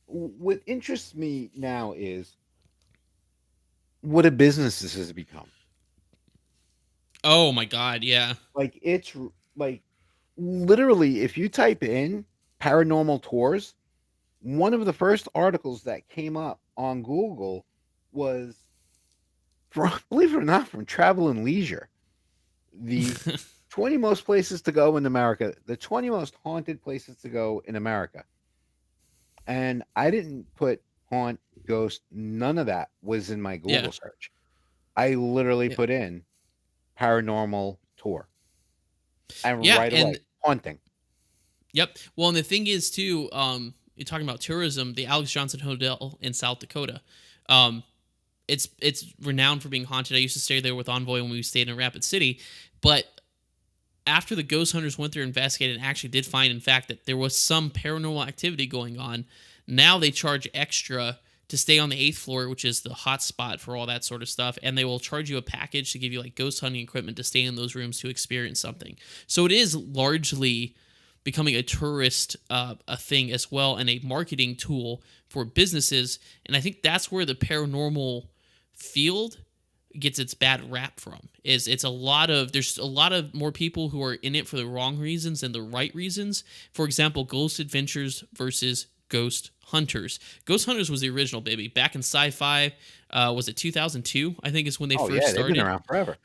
what interests me now is what a business this has become. Oh my God, yeah. Like, like literally, if you type in paranormal tours, one of the first articles that came up on Google was from, believe it or not, from Travel and Leisure. The 20 most places to go in America, the 20 most haunted places to go in America. And I didn't put haunt, ghost, none of that was in my Yeah. Google search. I literally Yeah. put in paranormal tour and Yeah, right away, and haunting. yep. Well, and the thing is too, you're talking about tourism. The Alex Johnson Hotel in South Dakota, um, it's renowned for being haunted. I used to stay there with Envoy when we stayed in Rapid City, but after the ghost hunters went there, investigated, and actually did find, in fact, that there was some paranormal activity going on. Now they charge extra to stay on the eighth floor, which is the hot spot for all that sort of stuff, and they will charge you a package to give you like ghost hunting equipment to stay in those rooms to experience something. So it is largely becoming a tourist a thing as well, and a marketing tool for businesses. And I think that's where the paranormal field gets its bad rap from. Is it's a lot of there's a lot of more people who are in it for the wrong reasons than the right reasons. For example, Ghost Adventures versus Ghost Hunters. Ghost Hunters was the original, baby, back in sci-fi. Was it 2002? I think is when they Oh first yeah, they've been started, around forever.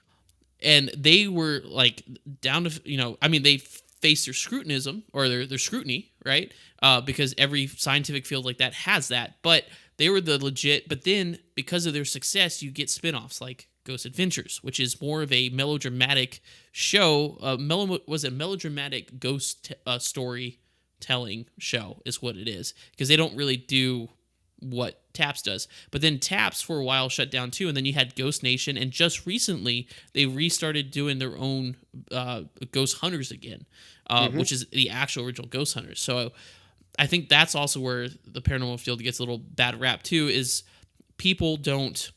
and they were like down to, I mean, they faced their scrutinism, or their scrutiny, right? Because every scientific field like that has that, but they were the legit. But then because of their success, you get spin-offs like Ghost Adventures, which is more of a melodramatic show. Was a melodramatic ghost story telling show is what it is, because they don't really do what Taps does. But then Taps for a while shut down too, and then you had Ghost Nation, and just recently they restarted doing their own Ghost Hunters again, Hmm. which is the actual original Ghost Hunters. So I think that's also where the paranormal field gets a little bad rap too, is people don't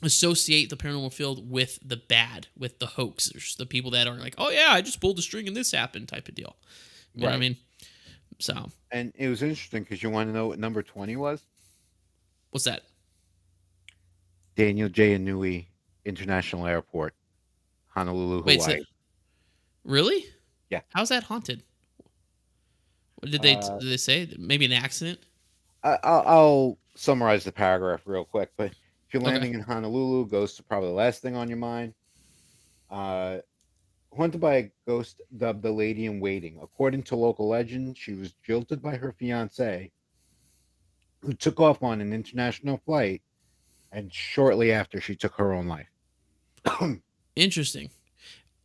associate the paranormal field with the bad, with the hoaxers, the people that are like, oh yeah, I just pulled the string and this happened type of deal. You know what I Right. mean? So And it was interesting because you want to know what number 20 was? what's that? Daniel J. Inouye International Airport, Honolulu, Wait, so Hawaii. really? Yeah. How's that haunted? What Uh, did they say? Maybe an accident? I'll summarize the paragraph real quick, but if you're Okay. landing in Honolulu, ghosts are probably the last thing on your mind. Uh, Haunted by a ghost dubbed the Lady in Waiting. According to local legend, she was jilted by her fiance, who took off on an international flight, and shortly after, she took her own life. Interesting.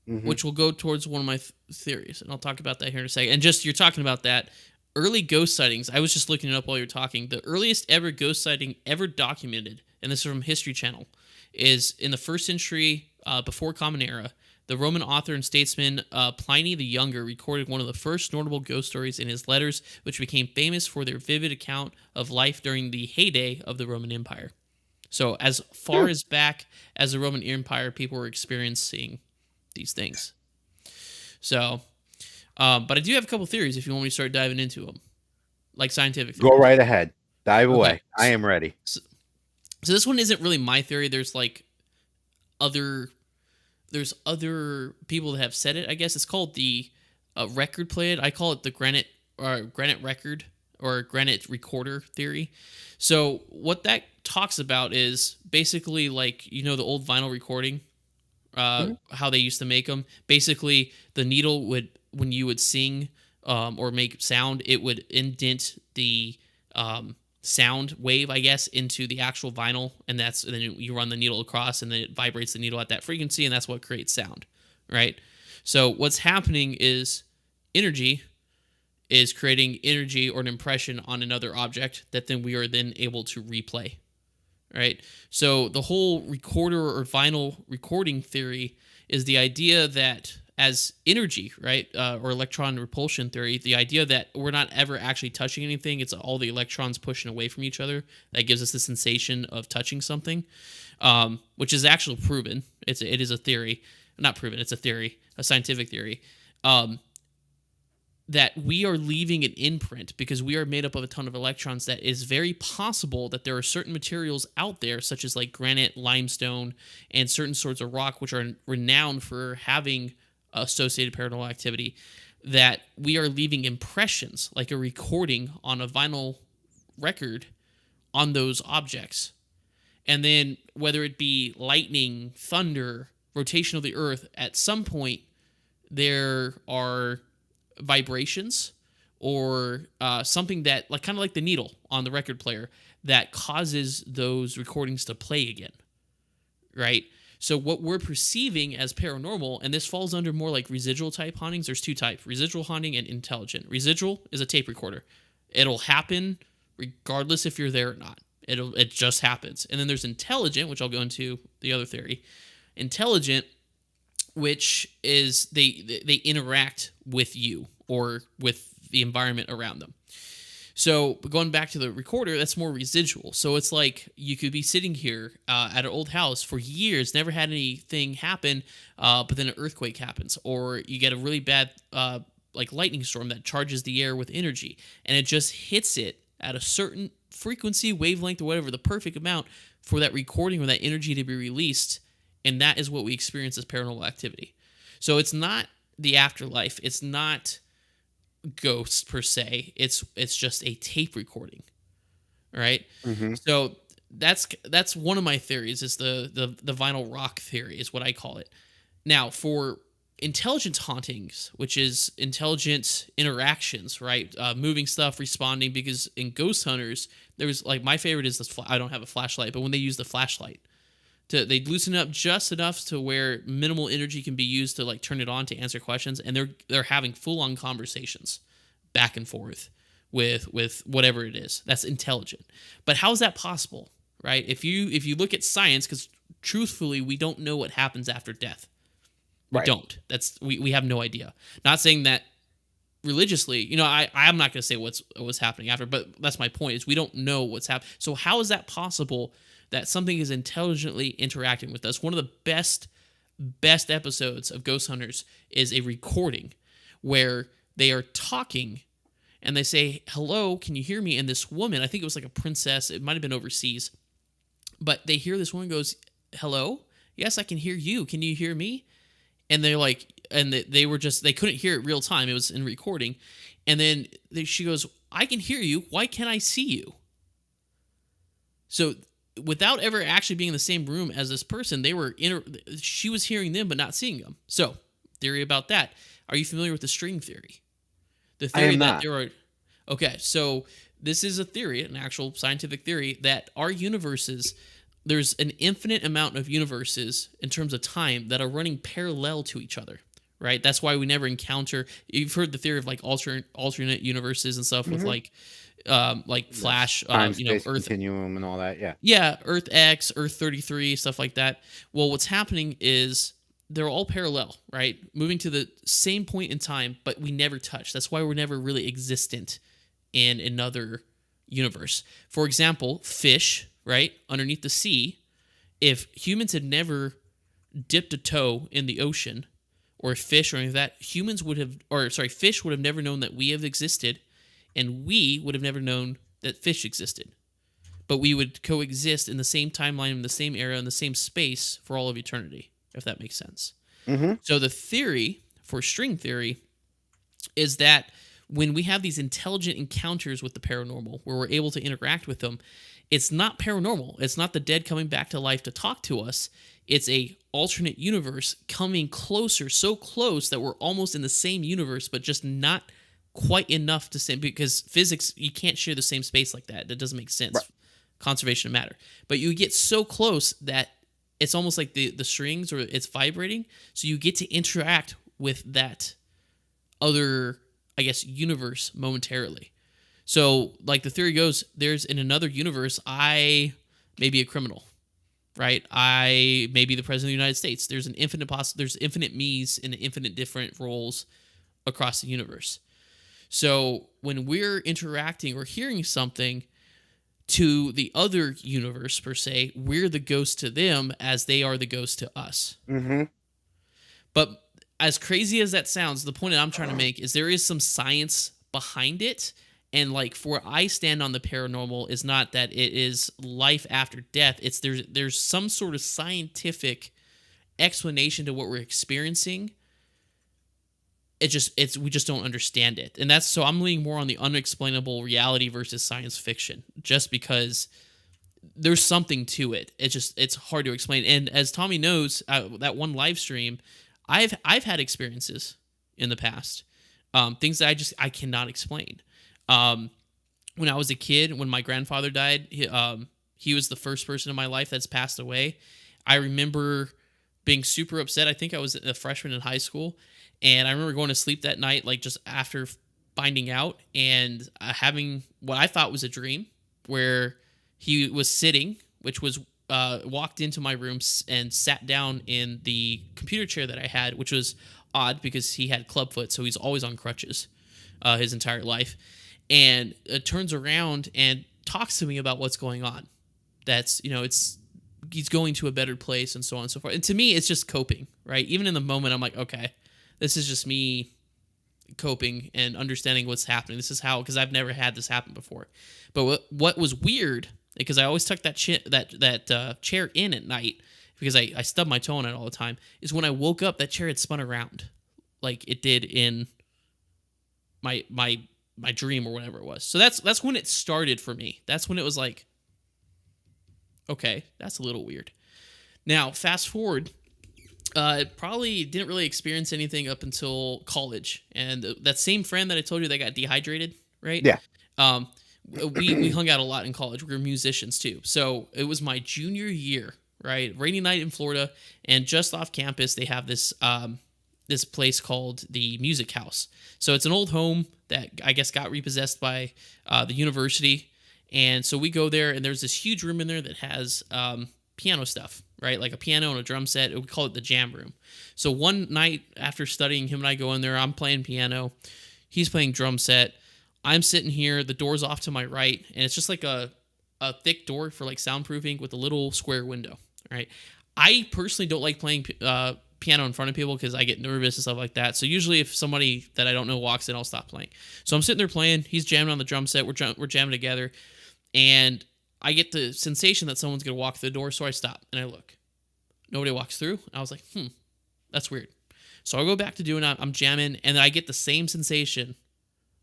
Hmm. Which will go towards one of my theories, and I'll talk about that here in a second. And just you're talking about that early ghost sightings. I was just looking it up while you're talking. The earliest ever ghost sighting ever documented, and this is from History Channel, is in the first century before Common Era. The Roman author and statesman Pliny the Younger recorded one of the first notable ghost stories in his letters, which became famous for their vivid account of life during the heyday of the Roman Empire. So, as far Sure. as back as the Roman Empire, people were experiencing these things. So, But I do have a couple theories if you want me to start diving into them, like scientific Go theories. right ahead. Dive Okay. away. I am ready. So, so this one isn't really my theory. There's like other other people that have said it. I guess it's called the record played. I call it the granite record or granite recorder theory. So what that talks about is basically like the old vinyl recording, Mhm. how they used to make them. Basically, the needle would when you would sing or make sound, it would indent the sound wave, I guess, into the actual vinyl, and then you run the needle across, and then it vibrates the needle at that frequency, and that's what creates sound, right? So what's happening is energy is creating energy or an impression on another object that then we are then able to replay, right? So the whole recorder or vinyl recording theory is the idea that as energy, right, or electron repulsion theory, the idea that we're not ever actually touching anything, it's all the electrons pushing away from each other that gives us the sensation of touching something, which is actually proven. It is a theory, not proven. It's a theory, a scientific theory. That we are leaving an imprint because we are made up of a ton of electrons, that is very possible that there are certain materials out there, such as like granite, limestone, and certain sorts of rock, which are renowned for having associated paranormal activity, that we are leaving impressions, like a recording on a vinyl record, on those objects. And then whether it be lightning, thunder, rotation of the earth, at some point there are vibrations or something that like kind of like the needle on the record player that causes those recordings to play again, right? So what we're perceiving as paranormal, and this falls under more like residual type hauntings. There's two types: residual haunting and intelligent. Residual is a tape recorder. It'll happen regardless if you're there or not. It just happens. And then there's intelligent, which I'll go into the other theory. Intelligent, which is they interact with you or with the environment around them. So going back to the recorder, that's more residual. So it's like you could be sitting here at an old house for years, never had anything happen, but then an earthquake happens, or you get a really bad like lightning storm that charges the air with energy, and it just hits it at a certain frequency, wavelength, or whatever, the perfect amount for that recording or that energy to be released, and that is what we experience as paranormal activity. So it's not the afterlife. It's not ghosts per se. It's just a tape recording, right? Mm-hmm. So that's one of my theories. Is the vinyl rock theory is what I call it. Now for intelligence hauntings, which is intelligent interactions, right? Moving stuff, responding. Because in ghost hunters, there's like my favorite is this. I don't have a flashlight, but when they use the flashlight, they loosen it up just enough to where minimal energy can be used to like turn it on to answer questions, and they're having full on conversations back and forth with whatever it is. That's intelligent. But how is that possible, right? If you look at science, because truthfully we don't know what happens after death. We Right. don't. We have no idea. Not saying that religiously, I'm not going to say what's happening after, but that's my point, is we don't know what's happening. So how is that possible that something is intelligently interacting with us? One of the best episodes of Ghost Hunters is a recording where they are talking and they say, "Hello, can you hear me?" And this woman, I think it was like a princess, it might have been overseas, but they hear this woman goes, "Hello? Yes, I can hear you. Can you hear me?" And they're like, and they couldn't hear it real time. It was in recording. And then she goes, "I can hear you. Why can't I see you?" So without ever actually being in the same room as this person, she was hearing them but not seeing them. So theory about that. Are you familiar with the string theory? The I theory am that not. there are. Okay, so this is a theory, an actual scientific theory, that our universes, there's an infinite amount of universes in terms of time that are running parallel to each other, right? That's why we never encounter. You've heard the theory of like alternate universes and stuff with Mm-hmm. like Flash, Time space Earth. continuum and all that. Yeah. Yeah, Earth X, Earth 33, stuff like that. Well, what's happening is they're all parallel, right? Moving to the same point in time, but we never touch. That's why we're never really existent in another universe. For example, fish, right? Underneath the sea, if humans had never dipped a toe in the ocean or fish or anything like that, fish would have never known that we have existed, and we would have never known that fish existed. But we would coexist in the same timeline, in the same era, in the same space for all of eternity, if that makes sense. Mm-hmm. So the theory for string theory is that when we have these intelligent encounters with the paranormal, where we're able to interact with them, it's not paranormal. It's not the dead coming back to life to talk to us. It's a alternate universe coming closer, so close that we're almost in the same universe, but just not quite enough to say, because physics, you can't share the same space like that. That doesn't make sense. Right. Conservation of matter. But you get so close that it's almost like the strings, or it's vibrating, so you get to interact with that other, I guess, universe momentarily. So, like the theory goes, there's in another universe, I may be a criminal, right? I may be the president of the United States. There's there's infinite me's in infinite different roles across the universe. So when we're interacting or hearing something to the other universe, per se, we're the ghost to them as they are the ghost to us. Mm-hmm. But as crazy as that sounds, the point that I'm trying to make is there is some science behind it. And like, for where I stand on the paranormal is not that it is life after death. It's there's some sort of scientific explanation to what we're experiencing. We just don't understand it. And so I'm leaning more on the unexplainable reality versus science fiction, just because there's something to it. It's hard to explain. And as Tommy knows, that one live stream, I've had experiences in the past, things that I cannot explain. When I was a kid, when my grandfather died, he was the first person in my life that's passed away. I remember being super upset. I think I was a freshman in high school, and I remember going to sleep that night, like just after finding out, and having what I thought was a dream, where he was sitting, which was walked into my room and sat down in the computer chair that I had, which was odd because he had clubfoot, so he's always on crutches his entire life. And turns around and talks to me about what's going on. That's, he's going to a better place and so on and so forth. And to me, it's just coping, right? Even in the moment, I'm like, okay, this is just me coping and understanding what's happening. This is how, because I've never had this happen before. But what was weird, because I always tuck that chair in at night, because I stub my toe on it all the time, is when I woke up, that chair had spun around like it did in my dream or whatever it was. So that's when it started for me. That's when it was like, okay, that's a little weird. Now, fast forward, probably didn't really experience anything up until college. And that same friend that I told you that got dehydrated, right? Yeah. We hung out a lot in college. We were musicians too. So it was my junior year, right? Rainy night in Florida, and just off campus, they have this this place called the Music House. So it's an old home that I guess got repossessed by the university. And so we go there, and there's this huge room in there that has piano stuff, right? Like a piano and a drum set. We call it the jam room. So one night after studying, him and I go in there. I'm playing piano. He's playing drum set. I'm sitting here. The door's off to my right, and it's just like a thick door for like soundproofing with a little square window, right? I personally don't like playing piano in front of people because I get nervous and stuff like that. So usually if somebody that I don't know walks in, I'll stop playing. So I'm sitting there playing. He's jamming on the drum set. We're jamming together. And I get the sensation that someone's going to walk through the door. So I stop and I look. Nobody walks through. I was like, that's weird. So I go back to doing it. I'm jamming. And then I get the same sensation.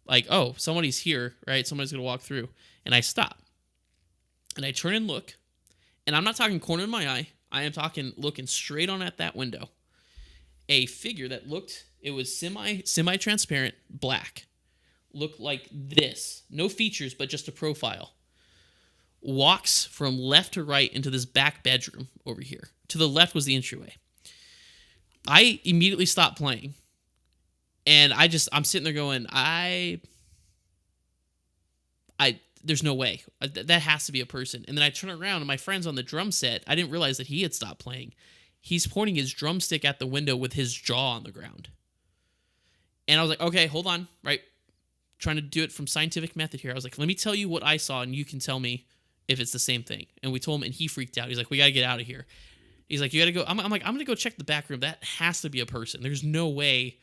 Like, oh, somebody's here, right? Somebody's going to walk through. And I stop. And I turn and look. And I'm not talking corner of my eye. I am talking looking straight on at that window. A figure that it was semi-transparent, black, looked like this, no features, but just a profile, walks from left to right into this back bedroom over here. To the left was the entryway. I immediately stopped playing, and I'm sitting there going, there's no way. That has to be a person. And then I turn around, and my friend's on the drum set. I didn't realize that he had stopped playing. He's pointing his drumstick at the window with his jaw on the ground. And I was like, okay, hold on, right? Trying to do it from scientific method here. I was like, let me tell you what I saw, and you can tell me if it's the same thing. And we told him, and he freaked out. He's like, we got to get out of here. He's like, you got to go. I'm like, I'm going to go check the back room. That has to be a person. There's no way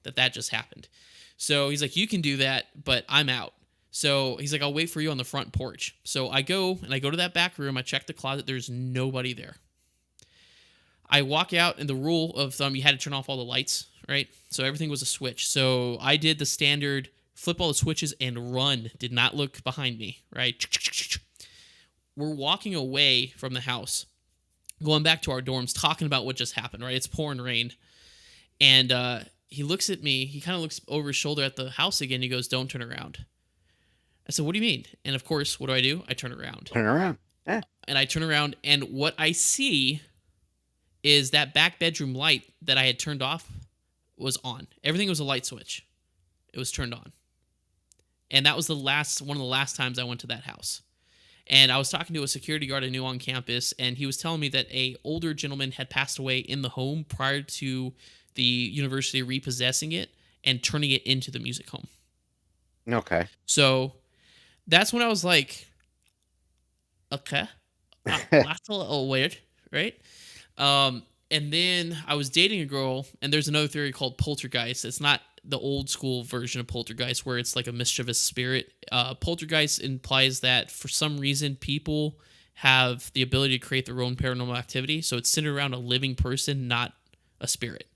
that just happened. So he's like, you can do that, but I'm out. So he's like, I'll wait for you on the front porch. So I go to that back room. I check the closet. There's nobody there. I walk out, and the rule of thumb, you had to turn off all the lights, right? So everything was a switch. So I did the standard flip all the switches and run. Did not look behind me, right? We're walking away from the house, going back to our dorms, talking about what just happened, right? It's pouring rain. And he looks at me. He kind of looks over his shoulder at the house again. He goes, don't turn around. I said, what do you mean? And of course, what do? I turn around. Turn around. Yeah. And I turn around, and what I see is that back bedroom light that I had turned off was on. Everything was a light switch. It was turned on. And that was one of the last times I went to that house. And I was talking to a security guard I knew on campus, and he was telling me that a older gentleman had passed away in the home prior to the university repossessing it and turning it into the music home. Okay. So that's when I was like, okay, that's a little weird, right? And then I was dating a girl, and there's another theory called poltergeist. It's not the old school version of poltergeist where it's like a mischievous spirit. Poltergeist implies that for some reason people have the ability to create their own paranormal activity. So it's centered around a living person, not a spirit.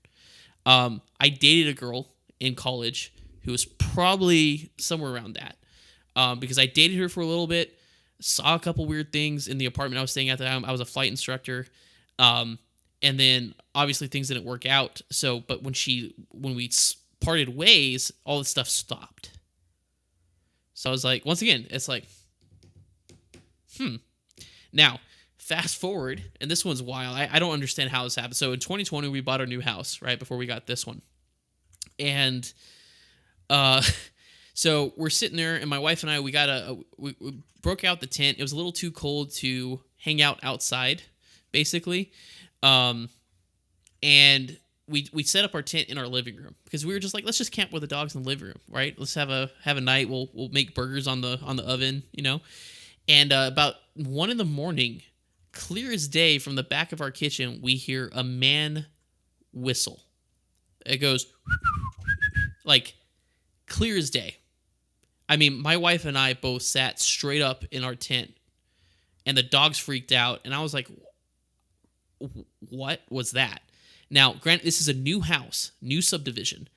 I dated a girl in college who was probably somewhere around that, because I dated her for a little bit, saw a couple weird things in the apartment I was staying at the time. I was a flight instructor. And then obviously things didn't work out. So, but when we parted ways, all this stuff stopped. So I was like, once again, it's like, Now, fast forward, and this one's wild. I don't understand how this happened. So in 2020, we bought our new house, right, before we got this one. And so we're sitting there, and my wife and I, we broke out the tent. It was a little too cold to hang out outside, basically. And we set up our tent in our living room because we were just like, let's just camp with the dogs in the living room, right? Let's have a night. We'll make burgers on the oven, you know. And about 1 a.m, clear as day, from the back of our kitchen, we hear a man whistle. It goes like clear as day. I mean, my wife and I both sat straight up in our tent, and the dogs freaked out, and I was like, what was that? Now, granted, this is a new house, new subdivision.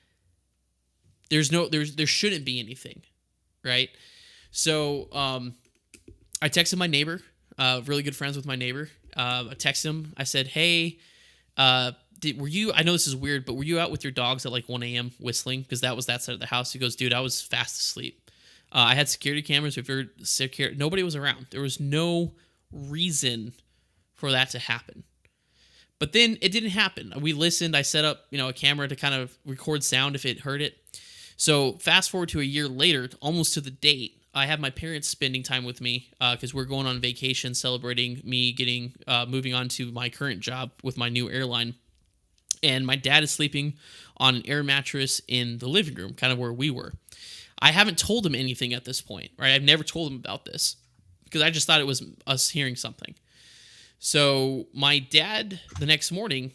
There shouldn't be anything, right? So, I texted my neighbor, really good friends with my neighbor. I texted him. I said, hey, were you, I know this is weird, but were you out with your dogs at like 1 a.m. whistling? Because that was that side of the house. He goes, dude, I was fast asleep. I had security cameras. If you're secure, nobody was around. There was no reason for that to happen. But then it didn't happen. We listened. I set up, a camera to kind of record sound if it heard it. So fast forward to a year later, almost to the date, I have my parents spending time with me because we're going on vacation, celebrating me getting moving on to my current job with my new airline. And my dad is sleeping on an air mattress in the living room, kind of where we were. I haven't told him anything at this point, right? I've never told him about this because I just thought it was us hearing something. So my dad, the next morning,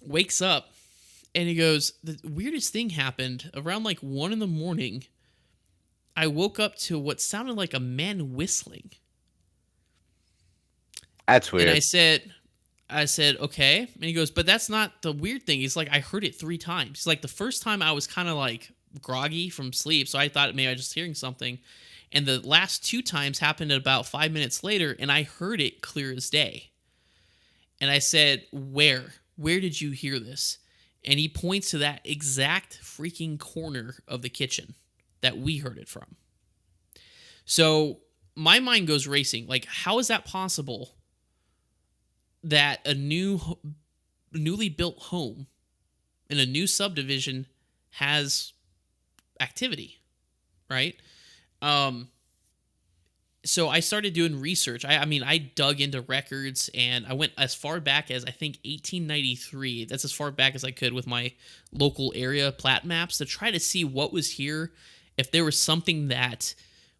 wakes up and he goes, the weirdest thing happened around like 1 a.m. I woke up to what sounded like a man whistling. That's weird. And I said, okay. And he goes, but that's not the weird thing. He's like, I heard it 3 times. He's like, the first time I was kind of like groggy from sleep, so I thought maybe I was just hearing something. And the last 2 times happened about 5 minutes later, and I heard it clear as day. And I said, where? Where did you hear this? And he points to that exact freaking corner of the kitchen that we heard it from. So my mind goes racing. Like, how is that possible that a newly built home in a new subdivision has activity, right? So I started doing research. I dug into records, and I went as far back as I think 1893. That's as far back as I could with my local area plat maps to try to see what was here, if there was something that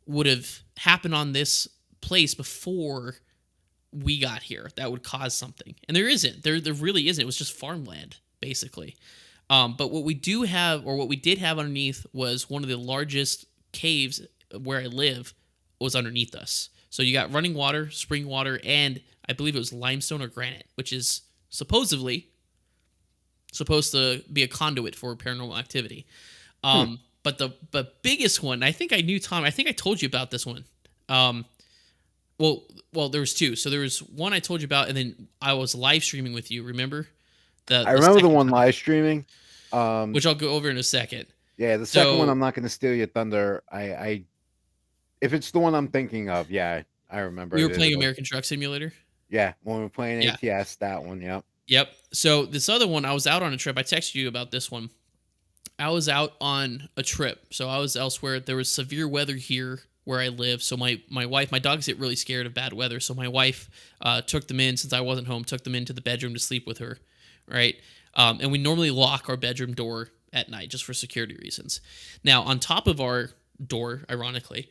would have happened on this place before we got here that would cause something. And there isn't. There really isn't. It was just farmland, basically. But what we do have, or what we did have underneath, was one of the largest caves where I live was underneath us. So you got running water, spring water, and I believe it was limestone or granite, which is supposedly supposed to be a conduit for paranormal activity. But the biggest one, I think I knew, Tom, I think I told you about this one. Well, there was two. So there was one I told you about, and then I was live streaming with you. Remember? I remember the one time, live streaming, which I'll go over in a second. yeah, the second one, I'm not going to steal your thunder. If it's the one I'm thinking of, yeah, I remember We were it. playing American Truck Simulator. Yeah, when we were playing Yeah. ATS, that one, yep. Yep. So this other one, I was out on a trip. I texted you about this one. I was out on a trip, so I was elsewhere. There was severe weather here where I live. So my wife, my dogs get really scared of bad weather. So my wife took them in, since I wasn't home, took them into the bedroom to sleep with her, right? And we normally lock our bedroom door at night just for security reasons. Now, on top of our door, ironically,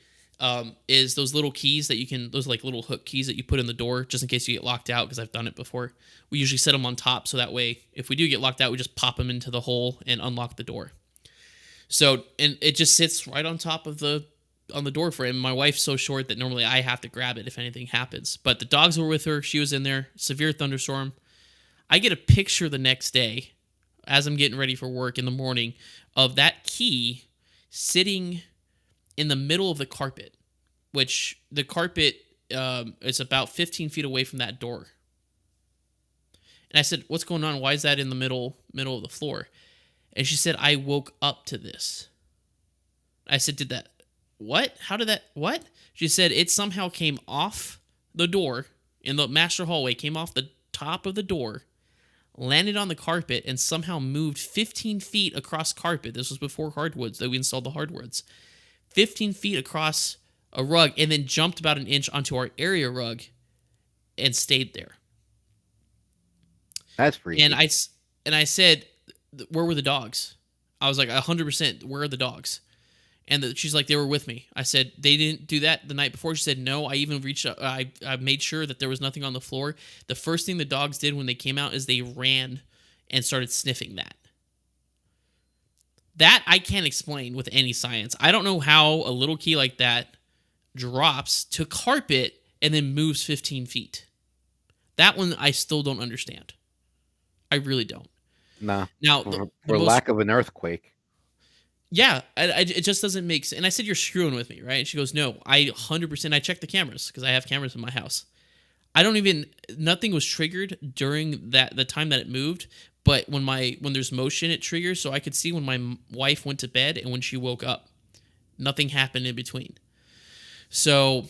is those little keys that you can, those like little hook keys that you put in the door just in case you get locked out, because I've done it before. We usually set them on top so that way if we do get locked out, we just pop them into the hole and unlock the door. So, and it just sits right on top of on the door frame. My wife's so short that normally I have to grab it if anything happens. But the dogs were with her. She was in there. Severe thunderstorm. I get a picture the next day as I'm getting ready for work in the morning of that key sitting in the middle of the carpet, which the carpet is about 15 feet away from that door. And I said, "What's going on? Why is that in the middle of the floor?" And she said, "I woke up to this." I said, "Did that? What? How did that? What?" She said, "It somehow came off the door in the master hallway, came off the top of the door, landed on the carpet, and somehow moved 15 feet across carpet." This was before hardwoods, that we installed the hardwoods. 15 feet across a rug, and then jumped about an inch onto our area rug and stayed there. That's freaky. And I said, "Where were the dogs?" I was like, 100%, where are the dogs? And she's like, "They were with me." I said, "They didn't do that the night before?" She said, "No, I even reached out. I made sure that there was nothing on the floor. The first thing the dogs did when they came out is they ran and started sniffing that." That I can't explain with any science. I don't know how a little key like that drops to carpet and then moves 15 feet. That one I still don't understand. I really don't. Nah. Now, for lack of an earthquake. Yeah, it just doesn't make sense. And I said, "You're screwing with me, right?" And she goes, "No, I 100%." I checked the cameras because I have cameras in my house. Nothing was triggered during the time that it moved. But when there's motion, it triggers. So I could see when my wife went to bed and when she woke up. Nothing happened in between. So,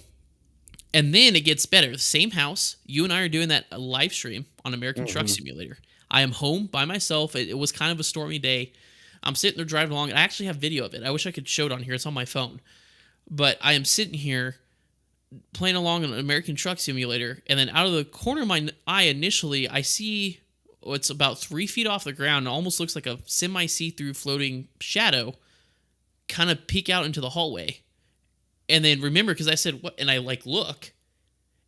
and then it gets better. Same house. You and I are doing that live stream on American Truck Simulator. I am home by myself. It was kind of a stormy day. I'm sitting there driving along. I actually have video of it. I wish I could show it on here. It's on my phone. But I am sitting here playing along on an American Truck Simulator. And then out of the corner of my eye, initially, I see what's about 3 feet off the ground. It almost looks like a semi-see-through floating shadow kind of peek out into the hallway. And then remember, because I said, "What?" And I look.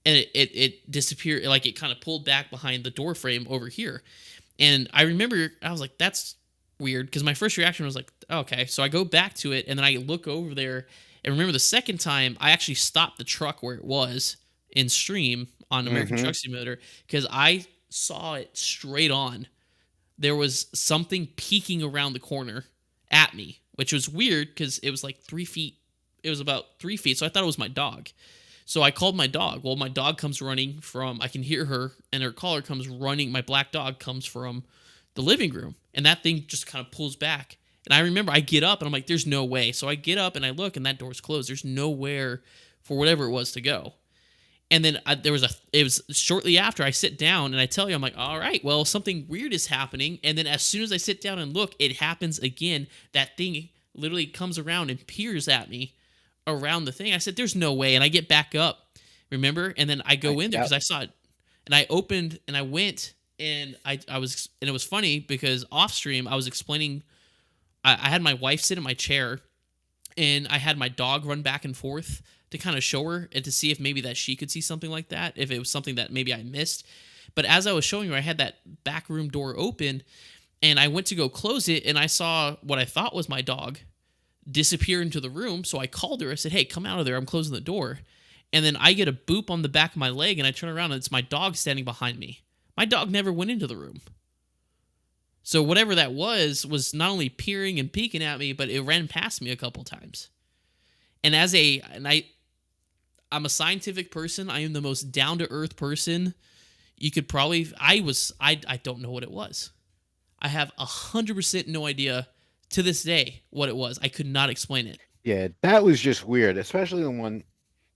And it disappeared. Like it kind of pulled back behind the door frame over here. And I remember, I was like, "That's weird," because my first reaction was like, "Okay." So I go back to it, and then I look over there, and remember the second time I actually stopped the truck where it was in stream on American Truck Simulator because I saw it straight on. There was something peeking around the corner at me, which was weird because it was like 3 feet. It was about 3 feet, so I thought it was my dog. So I called my dog. Well, my dog comes running from, I can hear her, and her collar comes running. My black dog comes from the living room, and that thing just kind of pulls back. And I remember I get up, and I'm like, "There's no way." So I get up, and I look, and that door's closed. There's nowhere for whatever it was to go. And then it was shortly after I sit down, and I tell you, I'm like, "All right, well, something weird is happening." And then as soon as I sit down and look, it happens again. That thing literally comes around and peers at me around the thing. I said, "There's no way." And I get back up, remember? And then I go in there because I saw it. And I opened and I went and I was, and it was funny because off stream I was explaining, I had my wife sit in my chair and I had my dog run back and forth to kind of show her and to see if maybe that she could see something like that, if it was something that maybe I missed. But as I was showing her, I had that back room door open, and I went to go close it, and I saw what I thought was my dog disappear into the room. So I called her. I said, "Hey, come out of there. I'm closing the door." And then I get a boop on the back of my leg, and I turn around, and it's my dog standing behind me. My dog never went into the room. So whatever that was not only peering and peeking at me, but it ran past me a couple times. And I'm a scientific person. I am the most down to earth person you could probably. I don't know what it was. I have 100% no idea to this day what it was. I could not explain it. Yeah, that was just weird, especially the one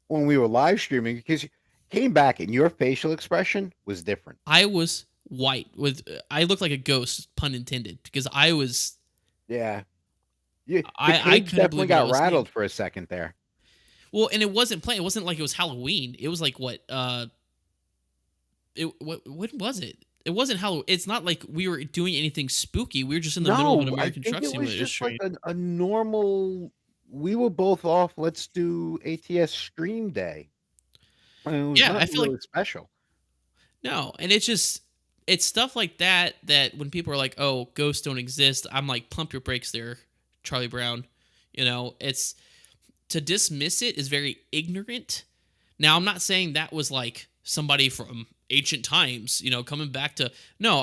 when we were live streaming because you came back and your facial expression was different. I was white with. I looked like a ghost, pun intended, because Yeah, the I cage couldn't definitely believe what I got was seeing. rattled for a second there. Well, and it wasn't playing. It wasn't like it was Halloween. It was like what? What was it? It wasn't Halloween. It's not like we were doing anything spooky. We were just in the middle of an No, I American think Truck it was Simulator just like stream. a normal. We were both off. Let's do ATS stream day. I mean, it was Yeah, I nothing feel like really special. no, and it's stuff like that that when people are like, "Oh, ghosts don't exist," I'm like, "Pump your brakes there, Charlie Brown." It's to dismiss it is very ignorant. Now, I'm not saying that was like somebody from ancient times, coming back to no.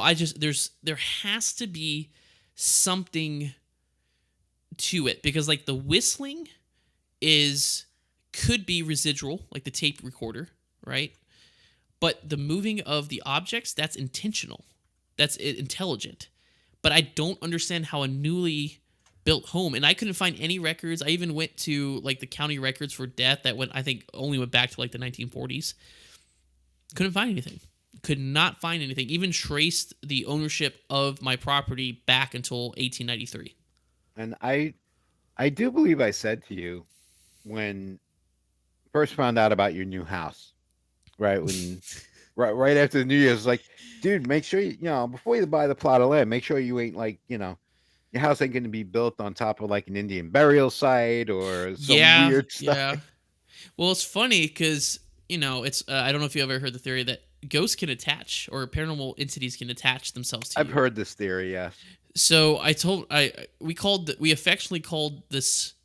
There has to be something to it because like the whistling is could be residual, like the tape recorder, right? But the moving of the objects, that's intentional. That's intelligent. But I don't understand how a newly built home, and I couldn't find any records. I even went to like the county records for death that I think only went back to like the 1940s. Couldn't find anything. Could not find anything. Even traced the ownership of my property back until 1893. And I do believe I said to you when first found out about your new house, right? When right after the New Year's, like, dude, make sure before you buy the plot of land, make sure you ain't like, your house ain't going to be built on top of like an Indian burial site or some Yeah, weird stuff. yeah. Well, it's funny because it's I don't know if you ever heard the theory that ghosts can attach or paranormal entities can attach themselves to I've you. heard this theory, yes. So we affectionately called this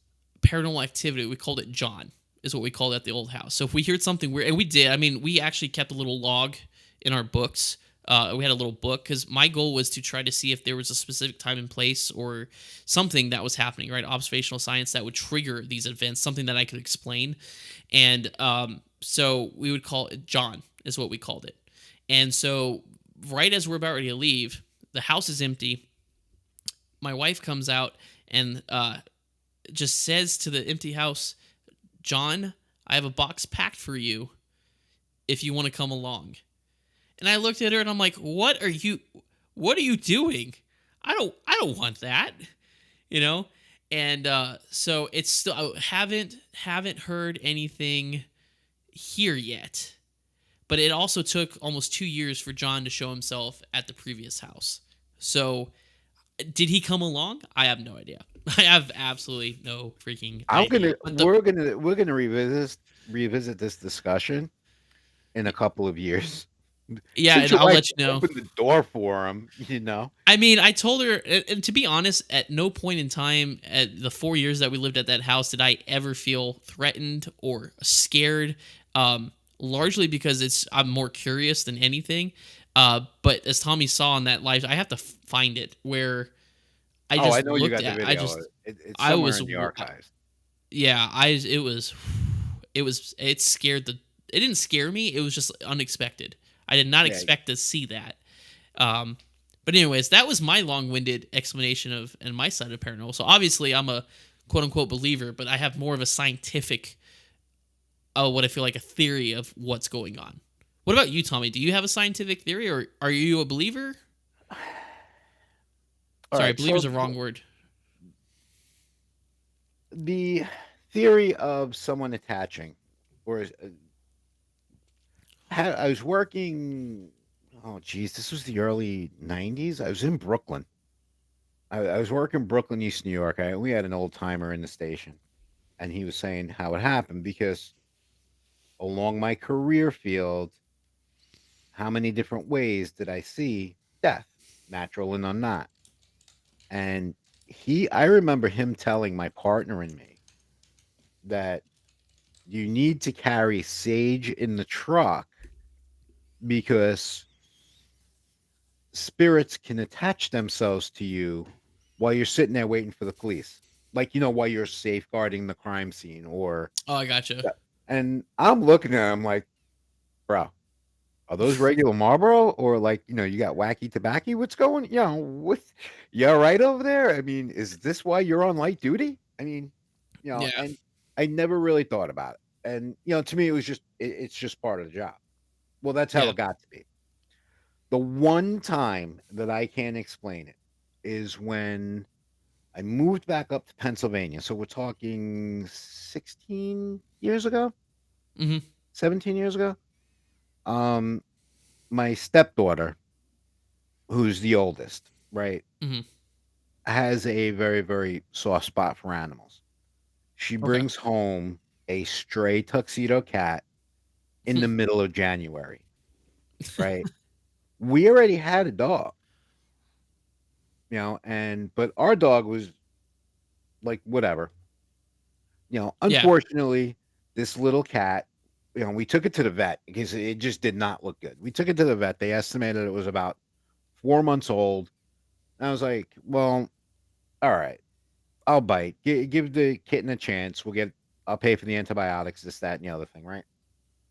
paranormal activity. We called it John, is what we called it at the old house. So if we heard something weird, and we did, I mean, we actually kept a little log in our books. We had a little book because my goal was to try to see if there was a specific time and place or something that was happening, right? Observational science that would trigger these events, something that I could explain. And so we would call it John, is what we called it. And so right as we're about ready to leave, the house is empty. My wife comes out and just says to the empty house, "John, I have a box packed for you if you want to come along." And I looked at her and I'm like, what are you doing? I don't want that, you know? And so it's still, I haven't heard anything here yet. But it also took almost 2 years for John to show himself at the previous house. So did he come along? I have no idea. I have absolutely no freaking idea. But we're gonna revisit this discussion in a couple of years. yeah, Since and your I'll wife let you know. opened the door for him. I mean, I told her, and to be honest, at no point in time at the 4 years that we lived at that house did I ever feel threatened or scared. Largely because I'm more curious than anything. But as Tommy saw on that live, I have to find it where I I just know you looked got the at. video. It's I somewhere was, in the archives. yeah, it scared it didn't scare me. It was just unexpected. I did not Yeah, expect to see that. But anyways, that was my long-winded explanation of and my side of paranormal. So obviously I'm a quote-unquote believer, but I have more of a scientific, what I feel like a theory of what's going on. What about you, Tommy? Do you have a scientific theory, or are you a believer? all Sorry, right. believer is So a wrong word. the theory of someone attaching, or I was working. Oh, geez, this was the early '90s. I was in Brooklyn. I was working Brooklyn, East New York. We had an old timer in the station, And he was saying how it happened because along my career field, how many different ways did I see death, natural and unnat? And I remember him telling my partner and me that you need to carry sage in the truck because spirits can attach themselves to you while you're sitting there waiting for the police. Like, while you're safeguarding the crime scene or, Oh, I gotcha. yeah. And I'm looking at him like, bro, are those regular Marlboro or like, you got wacky tobacco? What's going, you all right over there? I mean, is this why you're on light duty? I mean, Yeah. and I never really thought about it. And, to me, it was it's just part of the job. Well, that's how Yeah. it got to be. The one time that I can explain it is when I moved back up to Pennsylvania. So we're talking 16 years ago, Mhm. 17 years ago. Um, my stepdaughter, who's the oldest, right, Mhm. has a very, very soft spot for animals. She Okay. brings home a stray tuxedo cat in the middle of January, right? We already had a dog, but our dog was like whatever. Yeah. Unfortunately, this little cat, we took it to the vet because it just did not look good. We took it to the vet. They estimated it was about 4 months old. And I was like, well, all right, I'll bite. Give the kitten a chance. I'll pay for the antibiotics, this, that, and the other thing, right?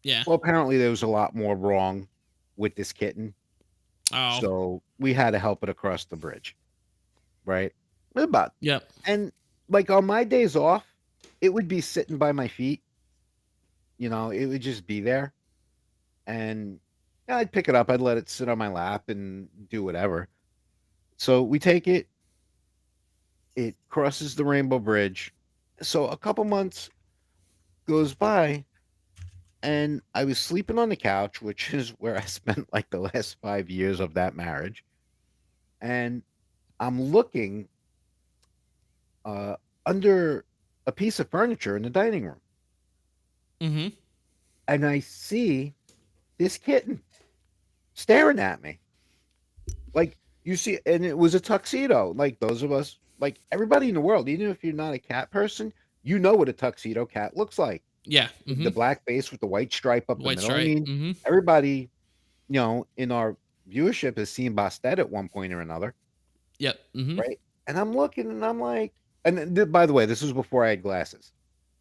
Yeah. Well, apparently there was a lot more wrong with this kitten. Oh. So we had to help it across the bridge, right? About, Yep. and like on my days off, it would be sitting by my feet. It would just be there. And yeah, I'd pick it up. I'd let it sit on my lap and do whatever. So we take it. It crosses the Rainbow Bridge. So a couple months goes by, and I was sleeping on the couch, which is where I spent like the last 5 years of that marriage. And I'm looking uh, under a piece of furniture in the dining room, Mhm. and I see this kitten staring at me. Like you see, and it was a tuxedo. Like those of us, like everybody in the world, even if you're not a cat person, you know what a tuxedo cat looks like. Yeah. The Mhm. black face with the white stripe up the White middle. I stripe. mean, Mhm. everybody, in our viewership has seen Bastet at one point or another, Yep. Mhm. right? And I'm looking and I'm like, and by the way, this was before I had glasses.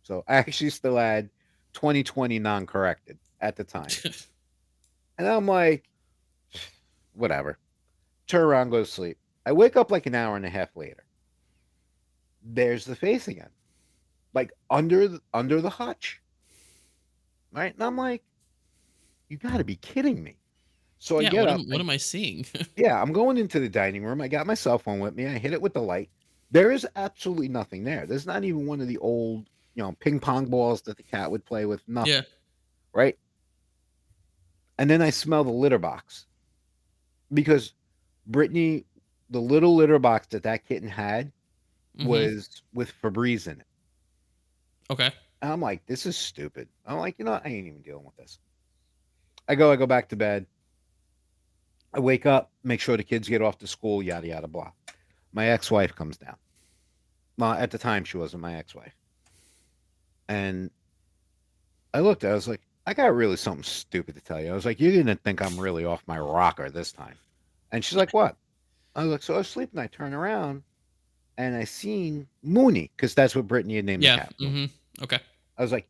So I actually still had 2020 non-corrected at the time. And I'm like, whatever. Turn around, go to sleep. I wake up like an hour and a half later. There's the face again, like under the hutch, right? And I'm like, you got to be kidding me. So I Yeah. get What up. am What am I seeing? Yeah, I'm going into the dining room. I got my cell phone with me. I hit it with the light. There is absolutely nothing there. There's not even one of the old, ping pong balls that the cat would play with. Yeah. Nothing, right? And then I smell the litter box because Brittany, the little litter box that kitten had Mhm. was with Febreze in it. Okay. And I'm like, this is stupid. I'm like, I ain't even dealing with this. I go back to bed. I wake up, make sure the kids get off to school, yada yada blah. My ex-wife comes down. Well, at the time she wasn't my ex-wife. And I looked at her, I was like, I got really something stupid to tell you. I was like, you're gonna think I'm really off my rocker this time. And she's like, what? I was like, so I was sleeping, I turn around and I seen Mooney, because that's what Brittany had named the Yeah. cat, Mooney. Mhm. Okay. I was like,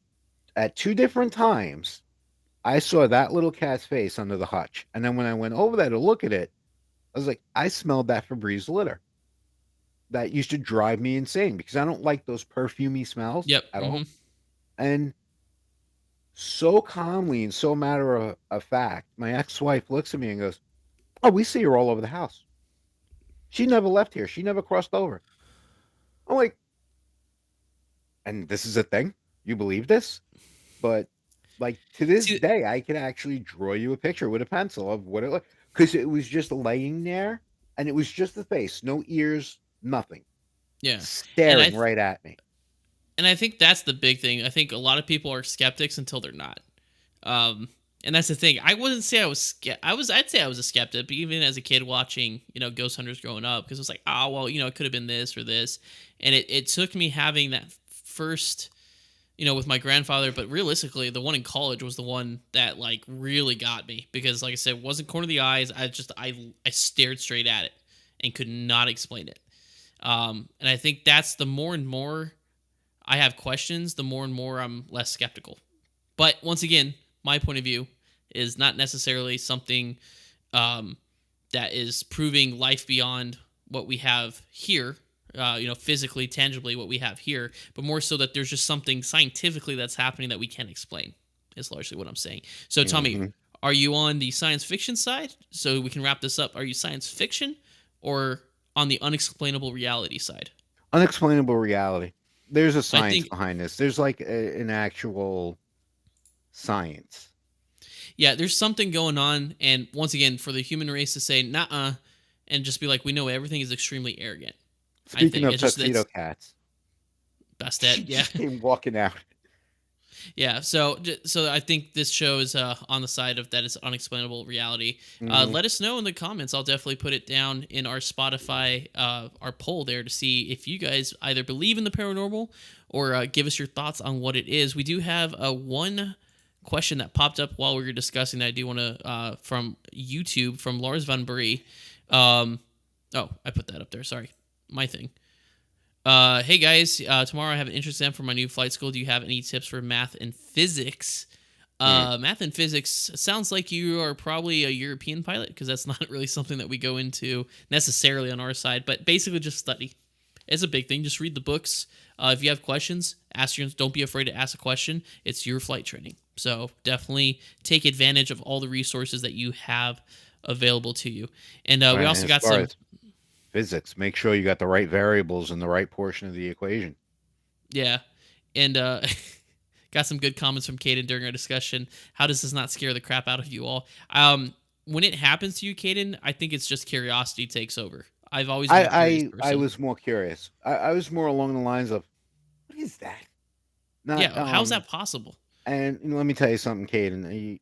at two different times, I saw that little cat's face under the hutch. And then when I went over there to look at it, I was like, I smelled that Febreze litter. That used to drive me insane because I don't like those perfumey smells Yep. at all. Mhm. And so calmly and so matter of fact, my ex-wife looks at me and goes, "Oh, we see her all over the house. She never left here. She never crossed over." I'm like, and this is a thing? You believe this? But like to this See. day, I can actually draw you a picture with a pencil of what it looked because it was just laying there and it was just the face, no ears, nothing, Yeah. And I staring right at me. And I think that's the big thing. I think a lot of people are skeptics until they're not. Um, and that's the thing. I wouldn't say I was I'd say I was a skeptic, but even as a kid watching, Ghost Hunters growing up, because it was like, oh well, it could have been this or this, and it took me having that first, with my grandfather. But realistically, the one in college was the one that like really got me because, like I said, it wasn't corner of the eyes. I stared straight at it and could not explain it. And I think that's the more and more I have questions, the more and more I'm less skeptical. But once again, my point of view is not necessarily something that is proving life beyond what we have here, physically, tangibly what we have here, but more so that there's just something scientifically that's happening that we can't explain, is largely what I'm saying. So, Tommy, Hmm. are you on the science fiction side? So we can wrap this up. Are you science fiction or on the unexplainable reality side? Unexplainable reality. There's a I science think behind this. There's like an actual science. Yeah, there's something going on, and once again, for the human race to say "nah," and just be like, "We know everything," is extremely arrogant. I Speaking think of it's just tuxedo it's cats, best she that yeah, just came walking out. yeah. So I think this show is on the side of that it's unexplainable reality. Hmm. Let us know in the comments. I'll definitely put it down in our Spotify our poll there to see if you guys either believe in the paranormal or give us your thoughts on what it is. We do have one question that popped up while we were discussing that I do want to from YouTube from Lars Van Bury. Oh, I put that up there. Sorry, my thing. Hey guys, tomorrow I have an entrance exam for my new flight school. Do you have any tips for math and physics? Mm. Math and physics sounds like you are probably a European pilot because that's not really something that we go into necessarily on our side. But basically, just study. It's a big thing. Just read the books. If you have questions, ask your. Don't be afraid to ask a question. It's your flight training, so definitely take advantage of all the resources that you have available to you. And we Right, and also as got far some. as physics, make sure you got the right variables in the right portion of the equation. Yeah, and got some good comments from Caden during our discussion. How does this not scare the crap out of you all? When it happens to you, Caden, I think it's just curiosity takes over. I've always been a curious I person. was more curious. I was more along the lines of, what is that? Not Yeah, how's that possible? And let me tell you something, Caden.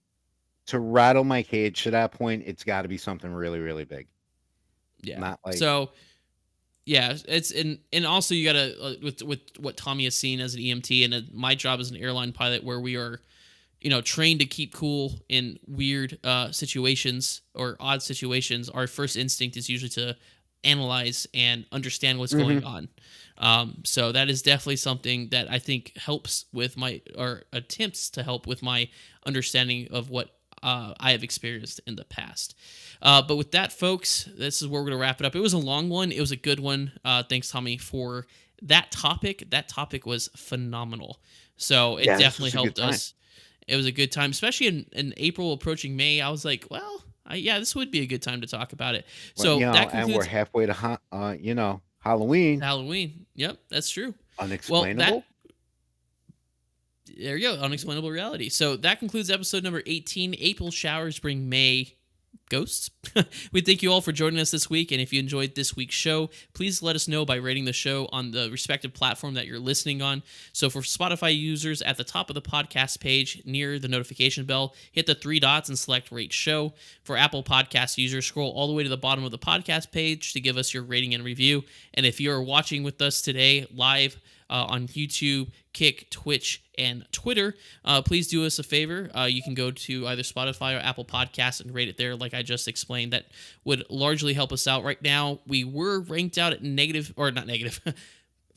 To rattle my cage to that point, it's got to be something really, really big. Yeah. Not like, So yeah, it's and also you gotta with what Tommy has seen as an EMT and my job as an airline pilot, where we are trained to keep cool in weird situations or odd situations. Our first instinct is usually to analyze and understand what's hmm going on. So that is definitely something that I think helps with my or attempts to help with my understanding of what I have experienced in the past. But with that, folks, this is where we're going to wrap it up. It was a long one. It was a good one. Thanks, Tommy, for that topic. That topic was phenomenal. So it yeah, this definitely was a good helped time. us. It was a good time, especially in April approaching May. I was like, well, yeah, this would be a good time to talk about it. Well, So that and we're concludes halfway to, Halloween. Halloween. Yep, that's true. Well, Unexplainable. there you go, unexplainable reality. So that concludes episode number 18. April showers bring May ghosts. We thank you all for joining us this week, and if you enjoyed this week's show, please let us know by rating the show on the respective platform that you're listening on. So for Spotify users, at the top of the podcast page near the notification bell, hit the three dots and select rate show. For Apple Podcast users, scroll all the way to the bottom of the podcast page to give us your rating and review. And if you're watching with us today live on YouTube, Kick, Twitch, and Twitter, please do us a favor. You can go to either Spotify or Apple Podcasts and rate it there, like I just explained. That would largely help us out. Right now, we were ranked out at negative, or not negative,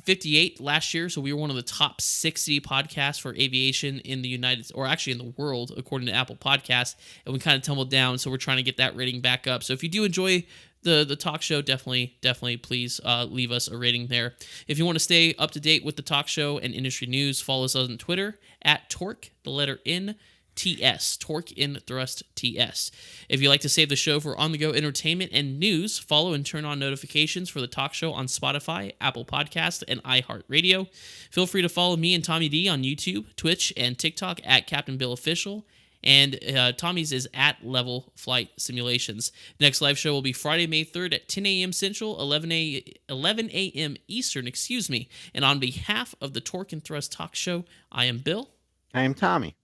58 last year, so we were one of the top 60 podcasts for aviation in the United, or actually in the world, according to Apple Podcasts, and we kind of tumbled down, so we're trying to get that rating back up. So if you do enjoy the talk show, definitely please leave us a rating there. If you want to stay up to date with the talk show and industry news, follow us on Twitter at Torque, the letter N, TS, Torque in Thrust TS. If you like to save the show for on-the-go entertainment and news, follow and turn on notifications for the talk show on Spotify, Apple Podcast, and iHeartRadio. Feel free to follow me and Tommy D on YouTube, Twitch, and TikTok at Captain Bill Official. And Tommy's is at Level Flight Simulations. Next live show will be Friday, May 3rd at 10 a.m. Central, 11 a.m. Eastern, excuse me. And on behalf of the Torque and Thrust Talk Show, I am Bill. I am Tommy.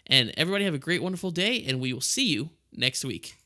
And everybody have a great, wonderful day, and we will see you next week.